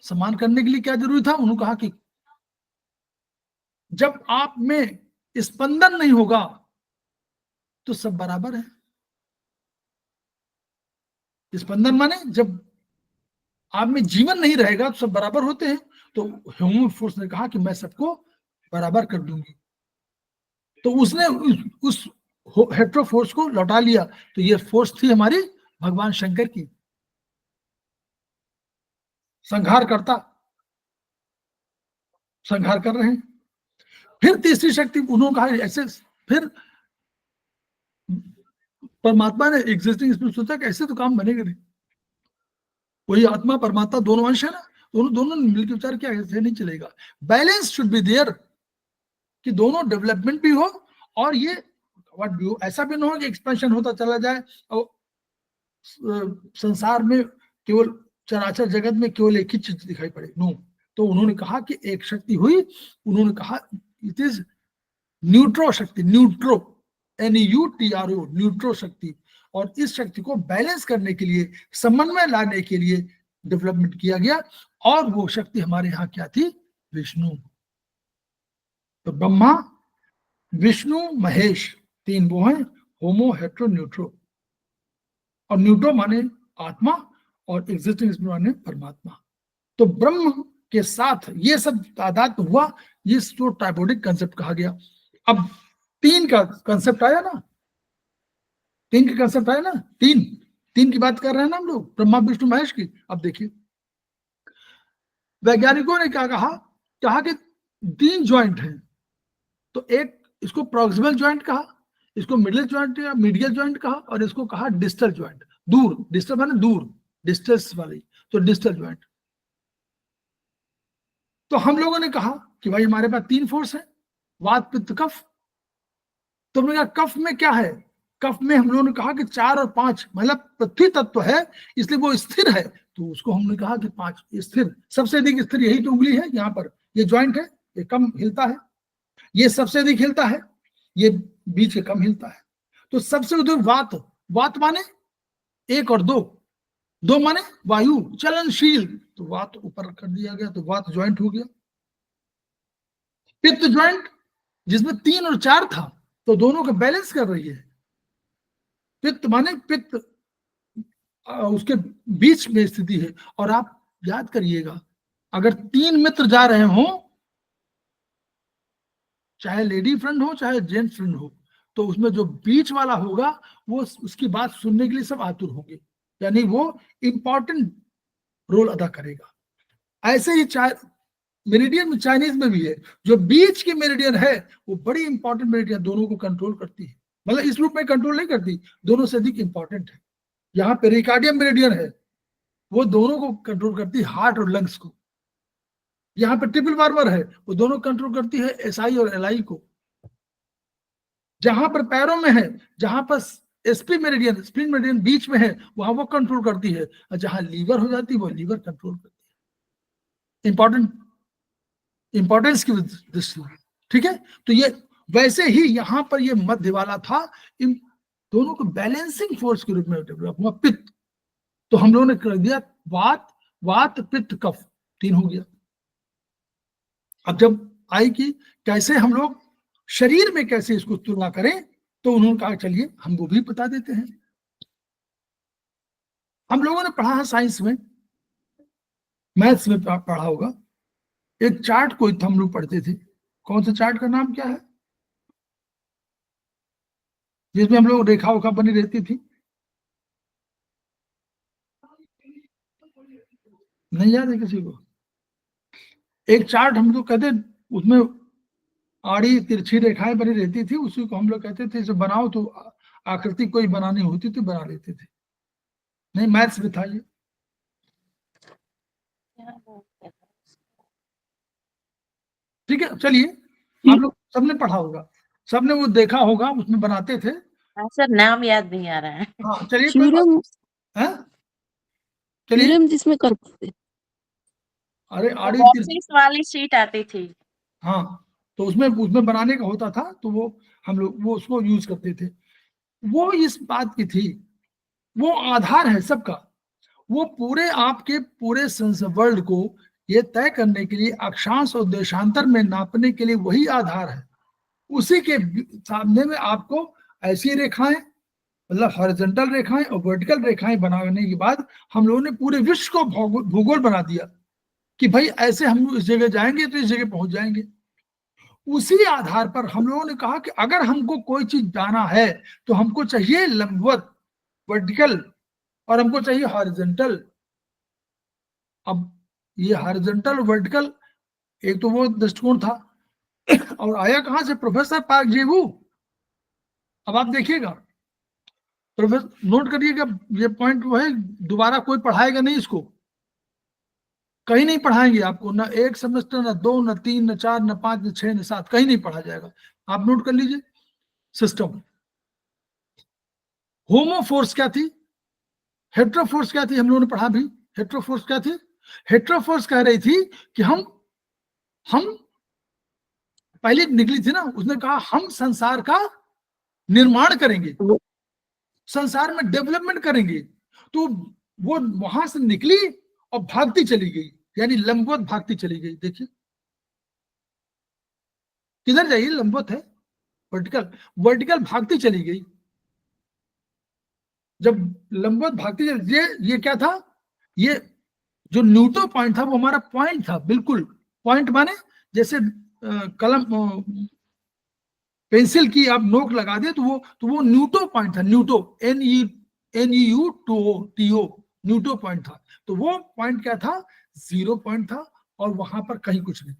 समान करने के लिए क्या जरूरी था, उन्होंने कहा कि जब आप में स्पंदन नहीं होगा तो सब बराबर है। स्पंदन माने जब आप में जीवन नहीं रहेगा तो सब बराबर होते हैं। तो ह्यूमन फोर्स ने कहा कि मैं सबको बराबर कर दूंगी। तो उसने उस हेट्रो फोर्स को लौटा लिया। तो ये फोर्स थी हमारी भगवान शंकर की, संहार करता, संहार कर रहे हैं। फिर तीसरी शक्ति उन्होंने कहा ऐसे, फिर परमात्मा ने एग्जिस्टिंग स्पिरिट सोचा कि ऐसे तो काम बनेगा नहीं, वही आत्मा परमात्मा दोनों अंश है ना, दोनों मिलकर विचार किया ऐसे नहीं चलेगा। बैलेंस शुड बी देयर, कि दोनों डेवलपमेंट भी हो और ये व्हाट भी हो। ऐसा भी ना हो कि एक्सपेंशन होता चला जाए और संसार में केवल चराचर जगत में केवल एक ही चीज दिखाई पड़े। नो। तो उन्होंने कहा कि एक शक्ति हुई, उन्होंने कहा इट इज न्यूट्रो शक्ति, न्यूट्रो, NUTRO, न्यूट्रो शक्ति। और इस शक्ति को बैलेंस करने के लिए, समन्वय लाने के लिए डेवलपमेंट किया गया। और वो शक्ति हमारे यहाँ क्या थी, विष्णु। तो ब्रह्मा, विष्णु, महेश, तीन वो हैं, होमो, हेट्रो, न्यूट्रो। और न्यूट्रो माने आत्मा और एग्जिस्टिंग माने परमात्मा। तो ब्रह्म के साथ ये सब तादाद हुआ, ये जो ट्राइपोडिक कंसेप्ट कहा गया। अब तीन का कंसेप्ट आया ना, तीन का कंसेप्ट आया ना, तीन की बात कर रहे हैं ना हम लोग, ब्रह्मा, विष्णु, महेश की। अब देखिए वैज्ञानिकों ने क्या कहा कि तीन ज्वाइंट हैं, तो एक इसको प्रॉक्सिमल ज्वाइंट कहा, इसको मिडिल ज्वाइंट या मीडियल ज्वाइंट कहा, और इसको कहा डिस्टल ज्वाइंट, दूर, डिस्टल माने दूर, डिस्टेंस वाली, तो डिस्टल ज्वाइंट। तो हम लोगों ने कहा कि भाई हमारे पास तीन फोर्स है, वात पित्त कफ। तो हमने कहा कफ में क्या है, कफ में हम लोगों ने कहा कि 4 और 5, मतलब पृथ्वी तत्व है इसलिए वो स्थिर है, तो उसको हमने कहा कि 5 स्थिर, सबसे अधिक स्थिर यही तो उंगली है, यहाँ पर ये ज्वाइंट है, ये कम हिलता है, ये सबसे अधिक हिलता है, ये बीच के कम हिलता है। तो सबसे अधिक वात, वात माने 1 और 2, 2 माने वायु चलनशील, तो वात ऊपर कर दिया गया, तो वात ज्वाइंट हो गया। पित्त ज्वाइंट जिसमें 3 और 4 था, तो दोनों को बैलेंस कर रही है। पित्त माने पित्त उसके बीच में स्थिति है। और आप याद करिएगा, अगर 3 मित्र जा रहे हो, चाहे लेडी फ्रेंड हो चाहे जेंट्स फ्रेंड हो, तो उसमें जो बीच वाला होगा वो उसकी बात सुनने के लिए सब आतुर होंगे, यानी वो इंपॉर्टेंट रोल अदा करेगा। ऐसे ही मेरिडियन में, चाइनीज में भी है, जो बीच की मेरिडियन है वो बड़ी इंपॉर्टेंट मेरिडियन, दोनों को कंट्रोल करती है, मतलब इस रूप में कंट्रोल नहीं करती, दोनों से अधिक इंपॉर्टेंट है। यहाँ पेरिकार्डियम मेरिडियन है, वो दोनों को कंट्रोल करती है, हार्ट और लंग्स को। यहाँ पे ट्रिपल बार्बर है, वो दोनों कंट्रोल करती है एसआई और एलआई को। जहां पर पैरों में है, जहां पर एसपी मेरिडियन, स्प्लिन मेरिडियन बीच में है, वहां वो कंट्रोल करती है, और जहां लीवर हो जाती है वो लीवर कंट्रोल करती है, इंपॉर्टेंस की दृष्टि। ठीक है, तो ये वैसे ही यहां पर ये मध्य वाला था, इन दोनों को बैलेंसिंग फोर्स के रूप में डेवलप हुआ पित्त। तो हम लोगों ने कर दिया वात, वात पित्त कफ, 3 हो गया। अब जब आई कि कैसे हम लोग शरीर में कैसे इसको तुलना करें, तो उन्होंने कहा चलिए हम वो भी बता देते हैं। हम लोगों ने पढ़ा है साइंस में, मैथ्स में पढ़ा होगा, एक चार्ट कोई हम लोग पढ़ते थे, कौन सा चार्ट का नाम क्या है, जिसमें हम लोग रेखा उखा बनी रहती थी, नहीं याद है किसी को? एक चार्ट हम लोग कहते, उसमें आड़ी तिरछी रेखाएं बनी रहती थी, उसी को हम लोग कहते थे इसे बनाओ, तो आकृति कोई बनानी होती थी बना लेते थे। नहीं, मैथ्स में था ये। ठीक है, चलिए, आप लोग सबने पढ़ा होगा, सबने वो देखा होगा, उसमें बनाते थे। हाँ सर, नाम याद नहीं आ रहा है। हाँ चलिए, थ्योरम, चलिए, थ्योरम जिसमें करते थे। अरे आड़ी बॉक्सेस वाली शीट आती थी। हाँ, तो उसमें बनाने का होता था, तो वो हम लोग वो उसको यूज करते थे। वो इस बात की थी, वो आधार है सबका, वो पूरे आपके पूरे वर्ल्ड को ये तय करने के लिए, अक्षांश और देशांतर में नापने के लिए वही आधार है। उसी के सामने में आपको ऐसी रेखाएं, मतलब हॉरिजॉन्टल रेखाएं और वर्टिकल रेखाएं बनाने के बाद हम लोगों ने पूरे विश्व को भूगोल बना दिया कि भाई ऐसे हम इस जगह जाएंगे तो इस जगह पहुंच जाएंगे। उसी आधार पर हम लोगों ने कहा कि अगर हमको कोई चीज जाना है तो हमको चाहिए लंबवत, वर्टिकल, और हमको चाहिए हॉरिजॉन्टल। अब ये हॉरिजॉन्टल और वर्टिकल, एक तो वो दृष्टिकोण था, और आया कहां से? प्रोफेसर पार्क जेवू। अब आप देखिएगा, प्रोफेसर नोट करिएगा, ये पॉइंट वो है, दोबारा कोई पढ़ाएगा नहीं इसको, कहीं नहीं पढ़ाएंगे आपको, ना एक सेमेस्टर, ना 2, ना 3, ना 4, ना 5, ना 6, ना 7, कहीं नहीं पढ़ा जाएगा। आप नोट कर लीजिए सिस्टम। होमोफोर्स क्या थी, हेट्रोफोर्स क्या थी, हम लोगों ने पढ़ा भी। हेट्रोफोर्स क्या थी? हेट्रोफोर्स कह रही थी कि हम पहले निकली थी ना, उसने कहा हम संसार का निर्माण करेंगे, संसार में डेवलपमेंट करेंगे। तो वो वहां से निकली और भागती चली गई, यानी लंबवत भागती चली गई। देखिए किधर जाइए, लंबवत है, वर्टिकल, वर्टिकल भागती चली गई। जब लंबवत भागती चली, ये क्या था? ये जो न्यूटो पॉइंट था वो हमारा पॉइंट था, बिल्कुल पॉइंट माने जैसे कलम पेंसिल की आप नोक लगा दे, तो वो न्यूटो पॉइंट था, न्यूटो, NEUTO, न्यूटो पॉइंट था। तो वो पॉइंट क्या था? 0 पॉइंट था, और वहां पर कहीं कुछ नहीं।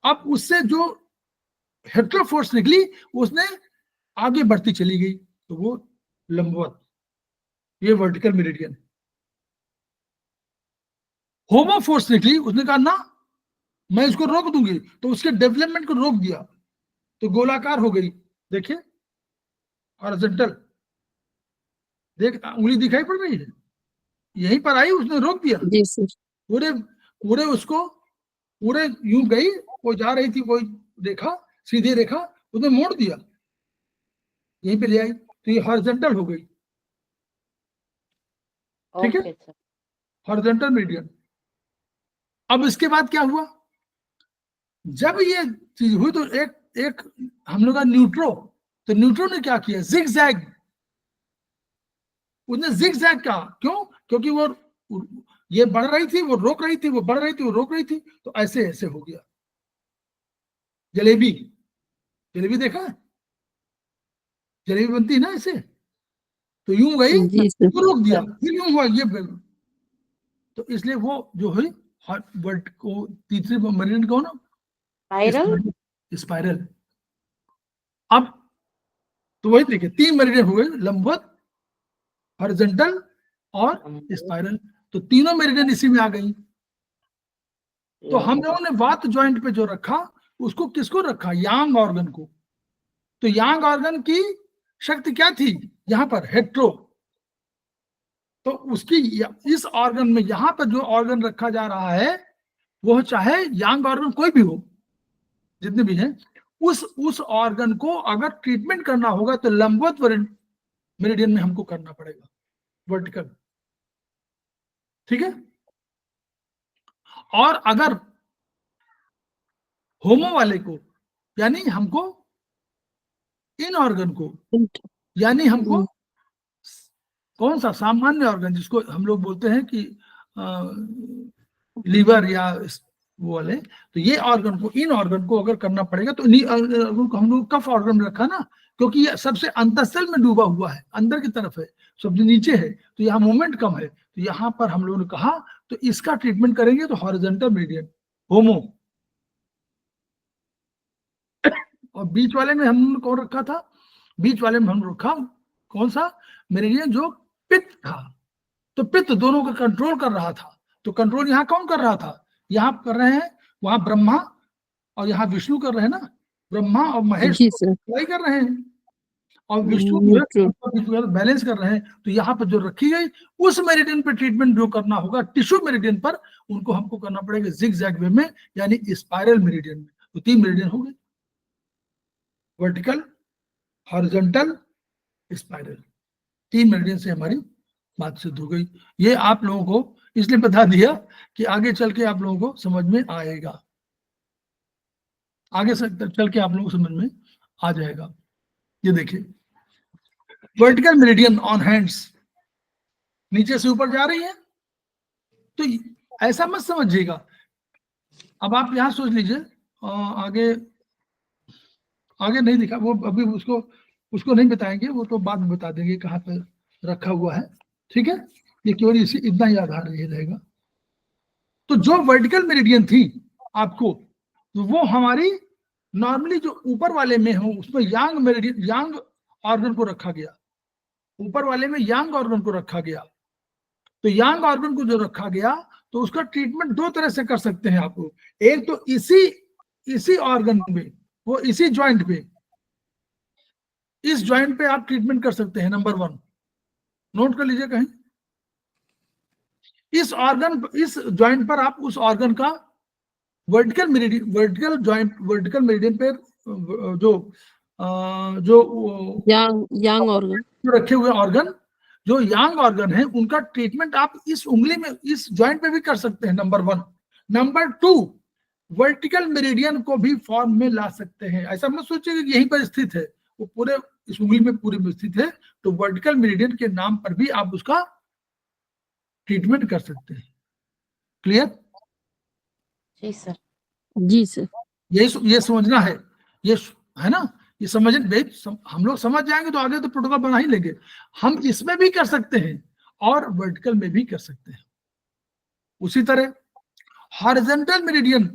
अब उससे जो हेट्रो फोर्स निकली उसने आगे बढ़ती चली गई, तो वो लंबवत, ये वर्टिकल मेरिडियन। होमो फोर्स निकली, उसने कहा ना मैं इसको रोक दूंगी, तो उसके डेवलपमेंट को रोक दिया, तो गोलाकार हो गई। देखिए हॉरिजॉन्टल, देख उंगली दिखाई पड़ रही है, यहीं पर आई, उसने रोक दिया। जी सर। पूरे पूरे उसको पूरे यूं गई, वो जा रही थी, वो रेखा सीधी रेखा उसने मोड़ दिया, यहीं पे ले आई, तो ये हॉरिजॉन्टल हो गई। ठीक है, ओके सर। Horizontal meridian. अब इसके बाद क्या हुआ, जब ये चीज हुई तो एक एक हम लोग का न्यूट्रो, तो न्यूट्रो ने क्या किया, जिग जैग, उसने जिग जैग का, क्यों, क्योंकि वो ये बढ़ रही थी, वो रोक रही थी, वो बढ़ रही थी, वो रोक रही थी, तो ऐसे ऐसे हो गया। जलेबी, जलेबी देखा है, जलेबी बनती है ना ऐसे, तो यूं गई, जी सर। तो रोक दिया, फिर यूं हुआ, ये तो इसलिए वो जो हुई वर्ट को तीसरी मेरिडियन कौन, स्पाइरल। स्पाइरल। अब तो वही देखिए 3 मेरिडियन हुए, लंबवत, हॉरिजॉन्टल और स्पाइरल, तो तीनों मेरिडियन इसी में आ गई। तो हम लोगों ने वात जॉइंट पे जो रखा, उसको किसको रखा, यांग ऑर्गन को। तो यांग ऑर्गन की शक्ति क्या थी, यहां पर हेट्रो, तो उसकी इस ऑर्गन में, यहां पर जो ऑर्गन रखा जा रहा है, वो चाहे यांग ऑर्गन कोई भी हो, जितने भी हैं, उस ऑर्गन को अगर ट्रीटमेंट करना होगा तो लंबवत मेरिडियन में हमको करना पड़ेगा, वर्टिकल। ठीक है, और अगर होमो वाले को, यानी हमको इन ऑर्गन को, यानी हमको कौन सा सामान्य ऑर्गन, जिसको हम लोग बोलते हैं कि लीवर या वो वाले, तो ये ऑर्गन को, इन ऑर्गन को अगर करना पड़ेगा, तो इन्हीं ऑर्गन को हम लोग कफ ऑर्गन में रखा ना, क्योंकि ये सबसे अंतस्थल में डूबा हुआ है, अंदर की तरफ है, सबसे नीचे है, तो यहाँ मूवमेंट कम है, तो यहाँ पर हम लोगों ने कहा तो इसका ट्रीटमेंट करेंगे, तो हॉरिजॉन्टल मेरिडियन, होमो। और बीच वाले में हमने कौन रखा था, बीच वाले में हम रखा कौन सा मेरिडियन, जो पित्त था, तो पित्त दोनों का कंट्रोल कर रहा था। तो कंट्रोल यहाँ कौन कर रहा था, यहाँ कर रहे हैं, वहां ब्रह्मा और यहाँ विष्णु कर रहे हैं ना, ब्रह्मा और महेश जी सर। अप्लाई कर रहे हैं, और विष्णु जो है बैलेंस कर रहे हैं। तो यहाँ पर जो रखी गई, उस मेरिडियन पे ट्रीटमेंट जो करना होगा, टिश्यू मेरिडियन पर, उनको हमको करना पड़ेगा जिग जैग वे में, यानी स्पाइरल मेरिडियन में। तो 3 मेरिडियन हो गए, वर्टिकल, हॉरिजॉन्टल, स्पाइरल, 3 मेरिडियन से हमारी बात सिद्ध हो गई। ये आप लोगों को इसलिए बता दिया कि आगे चल के आप लोगों को समझ में आएगा, आगे से चल के आप लोगों को समझ में आ जाएगा। ये देखिए वर्टिकल मेरिडियन ऑन हैंड्स, नीचे से ऊपर जा रही है, तो ऐसा मत समझिएगा। अब आप यहां सोच लीजिए, आगे आगे नहीं दिखा वो, अभी उसको नहीं बताएंगे, वो तो बाद में बता देंगे कहाँ पे रखा हुआ है। ठीक है, ये केवल इसी इतना ही आधार ये रहेगा। तो जो वर्टिकल मेरिडियन थी आपको, तो वो हमारी नॉर्मली जो ऊपर वाले में हो, उसमें यांग मेरिडियन, यांग ऑर्गन को रखा गया, ऊपर वाले में यांग ऑर्गन को रखा गया। तो यांग ऑर्गन को जो रखा गया, तो उसका ट्रीटमेंट 2 तरह से कर सकते हैं आप लोग। एक तो इसी ऑर्गन में, वो इसी ज्वाइंट पे, इस ज्वाइंट पे आप ट्रीटमेंट कर सकते हैं, नंबर 1, नोट कर लीजिए कहीं, इस ज्वाइंट पर आप उस ऑर्गन का वर्टिकल मेरिडियन पे जो यांग ऑर्गन, रखे हुए ऑर्गन, जो यांग ऑर्गन है, उनका ट्रीटमेंट आप इस उंगली में, इस ज्वाइंट पे भी कर सकते हैं, नंबर 1। नंबर 2, वर्टिकल मेरिडियन को भी फॉर्म में ला सकते हैं। ऐसा मत सोचिए कि यहीं पर स्थित है, वो पूरे इस उंगली में पूरे में स्थित है, तो वर्टिकल मेरिडियन के नाम पर भी आप उसका ट्रीटमेंट कर सकते हैं। क्लियर? जी सर। जी सर। ये समझना है, ये है ना, ये समझ हम लोग समझ जाएंगे तो आगे तो प्रोटोकॉल बना ही लेंगे। हम इसमें भी कर सकते हैं और वर्टिकल में भी कर सकते हैं। उसी तरह हॉरिजॉन्टल मेरिडियन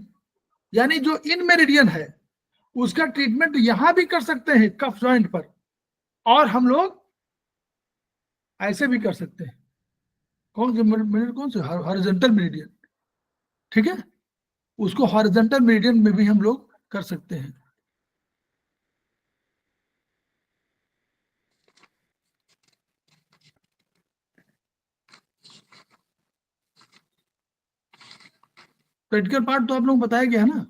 यानी जो इन मेरिडियन है उसका ट्रीटमेंट यहां भी कर सकते हैं कफ जॉइंट पर, और हम लोग ऐसे भी कर सकते हैं। कौन से मेरिडियन, कौन से? हॉरिजॉन्टल मेरिडियन, ठीक है, उसको हॉरिजॉन्टल मेरिडियन में भी हम लोग कर सकते हैं। प्रैक्टिकल पार्ट तो आप लोग बताया गया है ना।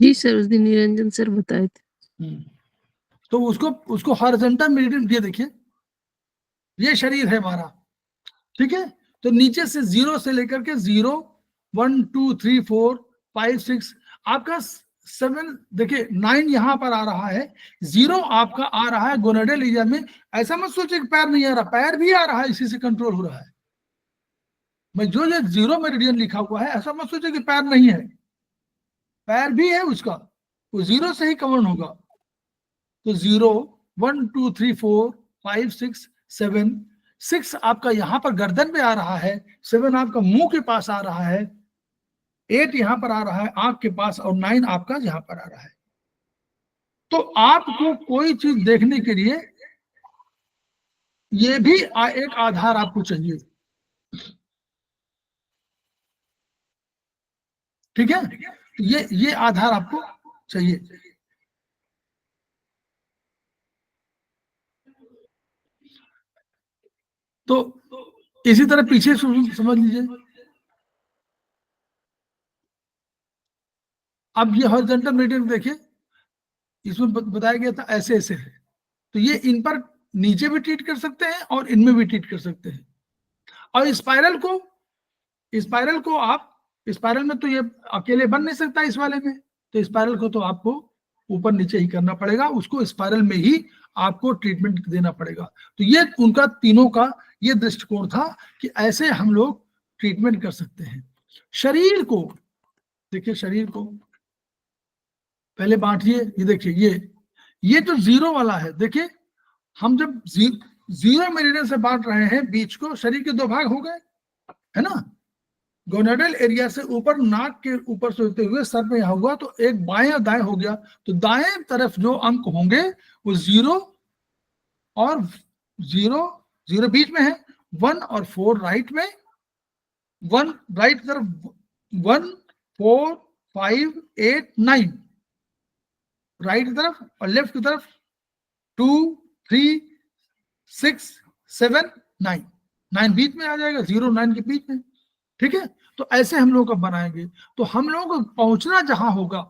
जी सर, उस दिन निरंजन सर बताए थे। तो उसको हॉरिजॉन्टल मेरिडियन, ये देखिए ये शरीर है हमारा, ठीक है, तो नीचे से 0 से लेकर के 0 1 2 3 4 5 6 आपका 7, देखिए 9 यहां पर आ रहा है, 0 आपका आ रहा है गोनाडल एरिया में। ऐसा मत सोचे कि पैर नहीं आ रहा, पैर भी आ रहा है, इसी से कंट्रोल हो रहा है। मैं जो ये 0 मेरिडियन लिखा हुआ है, ऐसा मत सोचे कि पैर नहीं है, पैर भी है उसका, वो 0 से ही कवर होगा। तो 0 1 2 3 4 5 6 7, 6 आपका यहां पर गर्दन पे आ रहा है, 7 आपका मुंह के पास आ रहा है, 8 यहां पर आ रहा है आंख के पास, और 9 आपका यहां पर आ रहा है। तो आपको कोई चीज देखने के लिए ये भी एक आधार आपको चाहिए, ठीक है, ये आधार आपको चाहिए। तो इसी तरह पीछे समझ लीजिए, अब ये हॉरिजॉन्टल मेरिडियन देखिए, इसमें बताया गया था ऐसे ऐसे है, तो ये इन पर नीचे भी ट्रीट कर सकते हैं और इनमें भी ट्रीट कर सकते हैं। और स्पाइरल को आप, स्पाइरल में तो ये अकेले बन नहीं सकता इस वाले में, तो स्पाइरल को तो आपको ऊपर नीचे ही करना पड़ेगा, उसको स्पाइरल में ही आपको ट्रीटमेंट देना पड़ेगा। तो ये उनका तीनों का ये दृष्टिकोण था कि ऐसे हम लोग ट्रीटमेंट कर सकते हैं। शरीर को देखिए, शरीर को पहले बांटिए, ये देखिए ये तो 0 वाला है, देखिए हम जब 0 मेरिडियन से बांट रहे हैं बीच को, शरीर के 2 भाग हो गए, है ना। गोनाडल एरिया से ऊपर, नाक के ऊपर से होते हुए सर पे यहां हुआ, तो एक बाएं और दाएं हो गया। तो दाएं तरफ जो अंक होंगे वो 0 और 0 0 बीच में है, 1 और 4 राइट में, 1 राइट तरफ 1 4 5 8 9 राइट तरफ, और लेफ्ट की तरफ 2 3 6 7 9 9 बीच में आ जाएगा, 0 9 के बीच में, ठीक है। तो ऐसे हम लोग अब बनाएंगे। तो हम लोग को पहुंचना जहां होगा,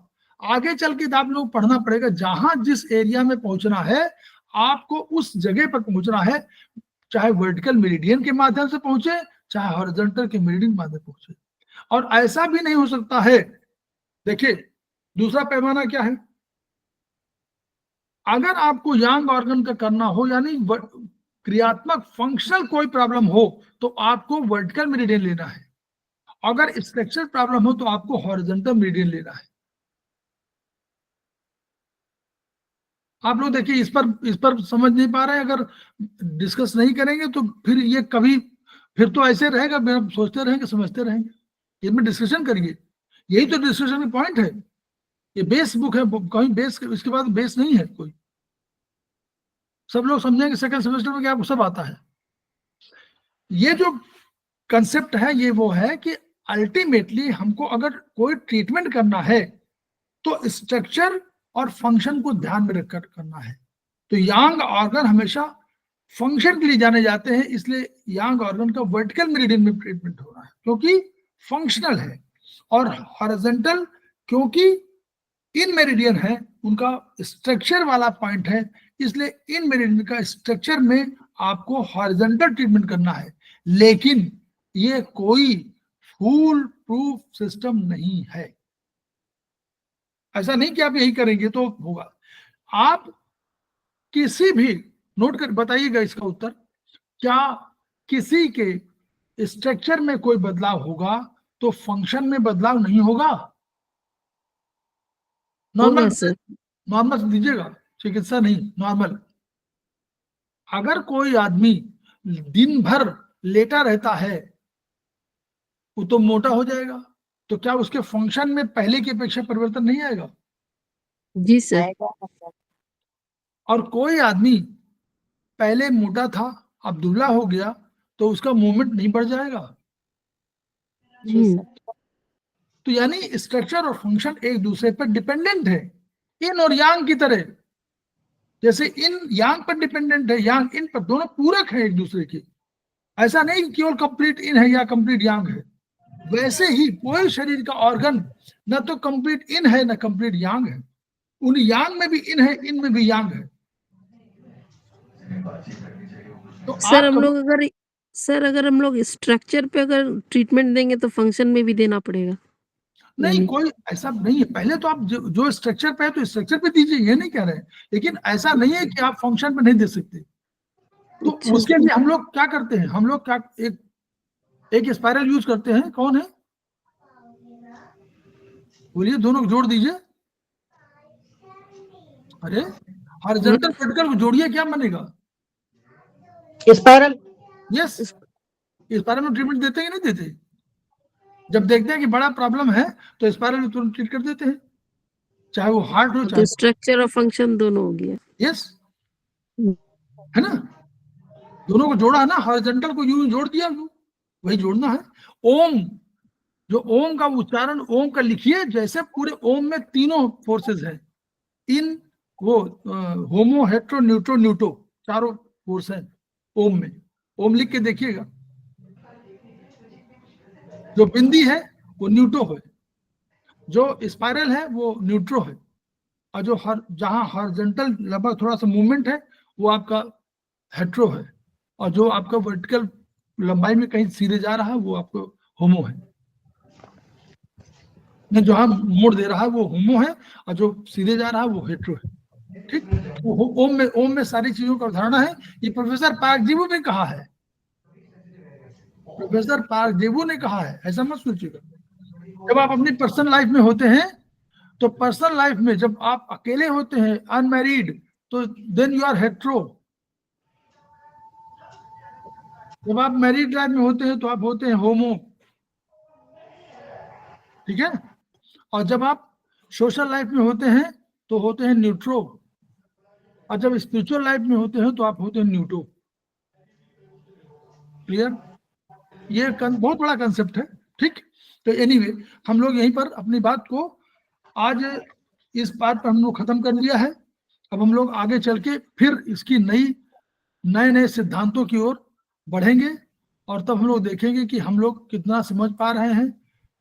आगे चल के आप लोग पढ़ना पड़ेगा, जहां जिस एरिया में पहुंचना है आपको उस जगह पर पहुंचना है, चाहे वर्टिकल मेरिडियन के माध्यम से पहुंचे, चाहे हॉरिजॉन्टल के मेरिडियन के माध्यम से पहुंचे। और ऐसा भी नहीं हो सकता है, देखिए दूसरा पैमाना क्या है, अगर आपको यांग ऑर्गन का करना हो, यानी क्रियात्मक फंक्शनल कोई प्रॉब्लम हो, तो आपको वर्टिकल मेरिडियन लेना है। अगर स्ट्रक्चर प्रॉब्लम हो तो आपको हॉरिजॉन्टल मेरिडियन लेना है। आप लोग देखिए, इस पर समझ नहीं पा रहे हैं, अगर डिस्कस नहीं करेंगे तो फिर ये कभी, फिर तो ऐसे रहेगा, सोचते रहेंगे समझते रहेंगे। इसमें डिस्कशन करिए, यही तो डिस्कशन का पॉइंट है। ये बेस बुक है, कहीं बेस, इसके बाद बेस नहीं है कोई। सब लोग समझेंगे सेकंड सेमेस्टर में कि आपको सब आता है। ये जो कंसेप्ट है ये वो है कि अल्टीमेटली हमको अगर कोई ट्रीटमेंट करना है तो स्ट्रक्चर और फंक्शन को ध्यान में रखकर करना है। तो यांग ऑर्गन हमेशा फंक्शन के लिए जाने जाते हैं, इसलिए यांग ऑर्गन का वर्टिकल मेरिडियन में ट्रीटमेंट हो रहा है क्योंकि फंक्शनल है, और हॉरिजॉन्टल क्योंकि इन मेरिडियन है, उनका स्ट्रक्चर वाला पॉइंट है, इसलिए इन मेरिडियन का स्ट्रक्चर में आपको हॉरिजॉन्टल ट्रीटमेंट करना है। लेकिन ये कोई फूल प्रूफ सिस्टम नहीं है, ऐसा नहीं कि आप यही करेंगे तो होगा। आप किसी भी, नोट कर बताइएगा इसका उत्तर, क्या किसी के स्ट्रक्चर में कोई बदलाव होगा तो फंक्शन में बदलाव नहीं होगा? नॉर्मल, होगा सर। नॉर्मल दीजिएगा, चिकित्सा नहीं, नॉर्मल। अगर कोई आदमी दिन भर लेटा रहता है वो तो मोटा हो जाएगा, तो क्या उसके फंक्शन में पहले की अपेक्षा परिवर्तन नहीं आएगा? जी सर। आएगा सर। और कोई आदमी पहले मोटा था, अब दुबला हो गया, तो उसका मूवमेंट नहीं बढ़ जाएगा? जी सर। तो यानी स्ट्रक्चर और फंक्शन एक दूसरे पर डिपेंडेंट है, इन और यांग की तरह। जैसे इन यांग पर डिपेंडेंट है, यांग इन पर, दोनों पूरक है एक दूसरे के। ऐसा नहीं कि केवल कंप्लीट इन है या कंप्लीट यांग है। वैसे ही कोई शरीर का ऑर्गन न तो कंप्लीट इन है न कंप्लीट यांग है। उन यांग में भी इन है, इन में भी यांग है। तो सर आप हम लोग अगर हम लोग स्ट्रक्चर पे अगर ट्रीटमेंट देंगे तो फंक्शन में भी देना पड़ेगा? नहीं, यानी कोई ऐसा नहीं है। पहले तो आप जो स्ट्रक्चर पे है तो स्ट्रक्चर पे दीजिए, ये नहीं कह रहे हैं, लेकिन ऐसा नहीं है कि आप फंक्शन पे नहीं दे सकते। तो अच्छा। उसके लिए हम लोग क्या करते हैं, हम लोग क्या एक स्पाइरल यूज करते हैं। कौन है, बोलिए, दोनों को जोड़ दीजिए। अरे हॉरिजॉन्टल वर्टिकल को जोड़िए, क्या बनेगा? स्पाइरल। यस, स्पाइरल में ट्रीटमेंट देते हैं कि नहीं देते? जब देखते हैं कि बड़ा प्रॉब्लम है तो स्पाइरल में तुरंत ट्रीट कर देते हैं, चाहे वो हार्ट हो तो चाहे। स्ट्रक्चर और फंक्शन दोनों हो गया। यस, है ना, दोनों को जोड़ा है ना, हॉरिजॉन्टल को यूं जोड़ दिया, वही जोड़ना है। ओम, जो ओम का उच्चारण ओम का लिखिए, जैसे पूरे ओम में तीनों फोर्सेस हैं। इन वो होमो, हेट्रो, न्यूट्रो, न्यूटो, चारों फोर्स हैं ओम में। ओम लिख के देखिएगा। जो बिंदी है वो न्यूटो है, जो स्पाइरल है वो न्यूट्रो है, और जो जहां हॉरिजॉन्टल लगभग थोड़ा सा मूवमेंट है वो आपका हेट्रो है, और जो आपका वर्टिकल लंबाई में कहीं सीधे जा रहा है वो आपको होमो है। जो हम मोड़ दे रहा है वो होमो है, और जो सीधे जा रहा है वो हेट्रो है। ठीक, तो ओम में सारी चीजों का धारणा है। ये प्रोफेसर पार्कजीवो ने कहा है, प्रोफेसर पार्कजीवो ने कहा है, ऐसा मत सोचिएगा। जब आप अपनी पर्सनल लाइफ में होते हैं, तो पर्सनल लाइफ में जब आप अकेले होते हैं, अनमैरिड, तो देन यू आर हेट्रो। जब आप मैरिड लाइफ में होते हैं तो आप होते हैं होमो। ठीक है, और जब आप सोशल लाइफ में होते हैं तो होते हैं न्यूट्रो, और जब स्पिरिचुअल लाइफ में होते हैं तो आप होते हैं न्यूटो। क्लियर? ये बहुत बड़ा कंसेप्ट है। ठीक, तो एनीवे हम लोग यहीं पर अपनी बात को आज इस बात पर हम लोग खत्म कर लिया है। अब हम लोग आगे चल के फिर इसकी नए नए सिद्धांतों की ओर बढ़ेंगे, और तब हम लोग देखेंगे कि हम लोग कितना समझ पा रहे हैं,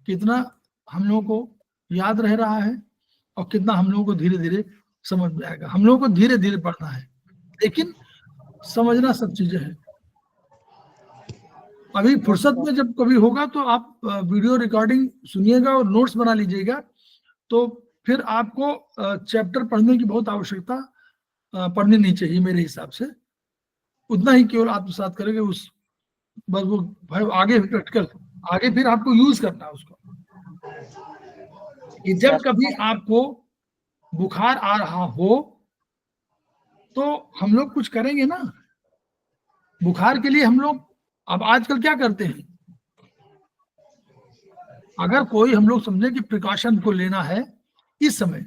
कितना हम लोगों को याद रह रहा है, और कितना हम लोगों को धीरे धीरे समझ में आएगा। हम लोगों को धीरे धीरे पढ़ना है, लेकिन समझना सब चीजें हैं। अभी फुर्सत में जब कभी होगा तो आप वीडियो रिकॉर्डिंग सुनिएगा और नोट्स बना लीजिएगा, तो फिर आपको चैप्टर पढ़ने की बहुत आवश्यकता पढ़नी नहीं चाहिए मेरे हिसाब से। उतना ही केवल आत्मसात करेंगे, उस बस वो भाई आगे प्रैक्टिकल, आगे फिर आपको यूज करना है उसको। कि जब कभी आपको बुखार आ रहा हो तो हम लोग कुछ करेंगे ना। बुखार के लिए हम लोग अब आजकल क्या करते हैं, अगर कोई हम लोग समझे कि प्रिकॉशन को लेना है इस समय,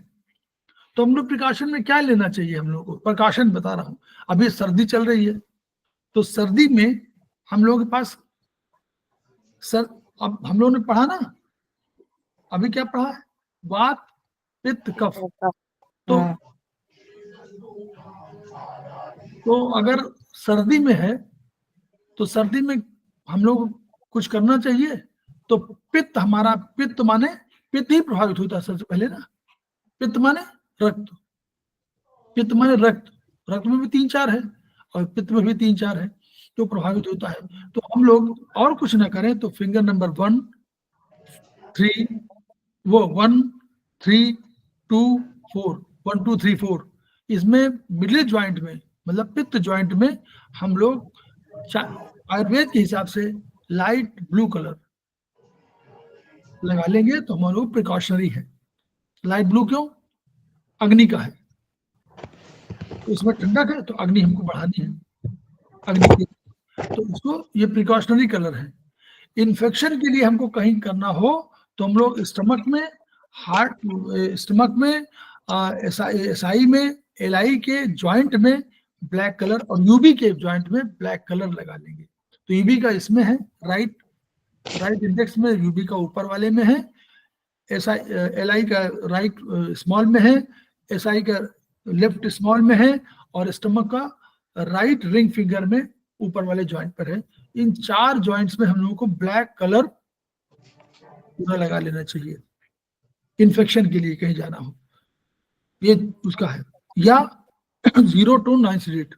तो हम लोग प्रिकॉशन में क्या लेना चाहिए? हम लोग को प्रिकॉशन बता रहा हूं। अभी सर्दी चल रही है, तो सर्दी में हम लोगों के पास अब हम लोगों ने पढ़ा ना, अभी क्या पढ़ा है? वात, पित्त, कफ। तो अगर सर्दी में है तो सर्दी में हम लोग कुछ करना चाहिए। तो पित्त, हमारा पित्त माने पित्त ही प्रभावित होता है सबसे पहले ना। पित्त माने रक्त, पित्त माने रक्त, रक्त में भी 3-4 है और पित्त में भी 3-4 है जो प्रभावित होता है। तो हम लोग और कुछ ना करें तो फिंगर नंबर 1, 3, वो 1, 3, 2, 4, 1, 2, 3, 4, इसमें मिडिल ज्वाइंट में, मतलब पित्त ज्वाइंट में हम लोग आयुर्वेद के हिसाब से लाइट ब्लू कलर लगा लेंगे तो हमारे वो प्रिकॉशनरी है। लाइट ब्लू क्यों? अग्नि का है, उसमें ठंडक है तो अग्नि हमको बढ़ानी है, अग्नि की, तो उसको ये प्रिकॉशनरी कलर है। इन्फेक्शन के लिए हमको कहीं करना हो तो हम लोग स्टमक में, हार्ट स्टमक में, एसआई में, एलआई के जॉइंट में ब्लैक कलर और यूबी के जॉइंट में ब्लैक कलर लगा लेंगे। तो यूबी का इसमें है, राइट इंडेक्स में, यूबी का ऊपर वाले में है, एलआई का राइट स्मॉल में है, एसआई का लेफ्ट स्मॉल में है और स्टमक का राइट रिंग फिंगर में ऊपर वाले जॉइंट पर है। इन 4 जॉइंट्स में हम लोगों को ब्लैक कलर पूरा लगा लेना चाहिए इन्फेक्शन के लिए कहीं जाना हो, ये उसका है। या 0 to 9 रेट,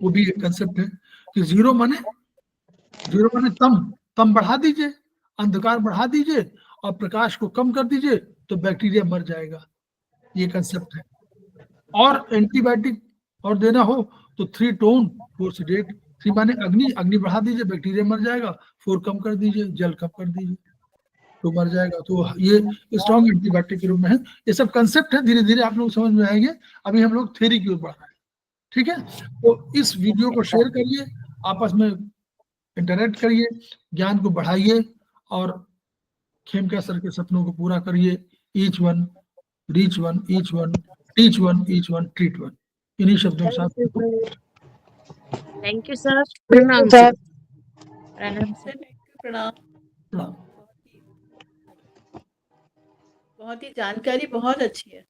वो भी एक कंसेप्ट है कि 0 माने तम बढ़ा दीजिए, अंधकार बढ़ा दीजिए और प्रकाश को कम कर दीजिए तो बैक्टीरिया मर जाएगा, ये कंसेप्ट है। और एंटीबायोटिक और देना हो तो 3 टोन 4 सीडेट। 3 माने अग्नि बढ़ा दीजिए, बैक्टीरिया मर जाएगा। 4 कम कर दीजिए, जल कम कर दीजिए तो मर जाएगा। तो ये स्ट्रॉन्ग एंटीबायोटिक के रूप में है। ये सब कंसेप्ट है, धीरे धीरे आप लोग समझ में आएंगे। अभी हम लोग थ्योरी की ओर बढ़ रहे हैं, ठीक है। तो इस वीडियो को शेयर करिए, आपस में इंटरेक्ट करिए, ज्ञान को बढ़ाइए और खेमका सर के सपनों को पूरा करिए। Each one reach one, each one teach one, each one treat one. इन्हीं शब्दों के साथ थैंक यू सर। प्रणाम सर। प्रणाम सर। प्रणाम। प्रणाम। बहुत ही जानकारी बहुत अच्छी है।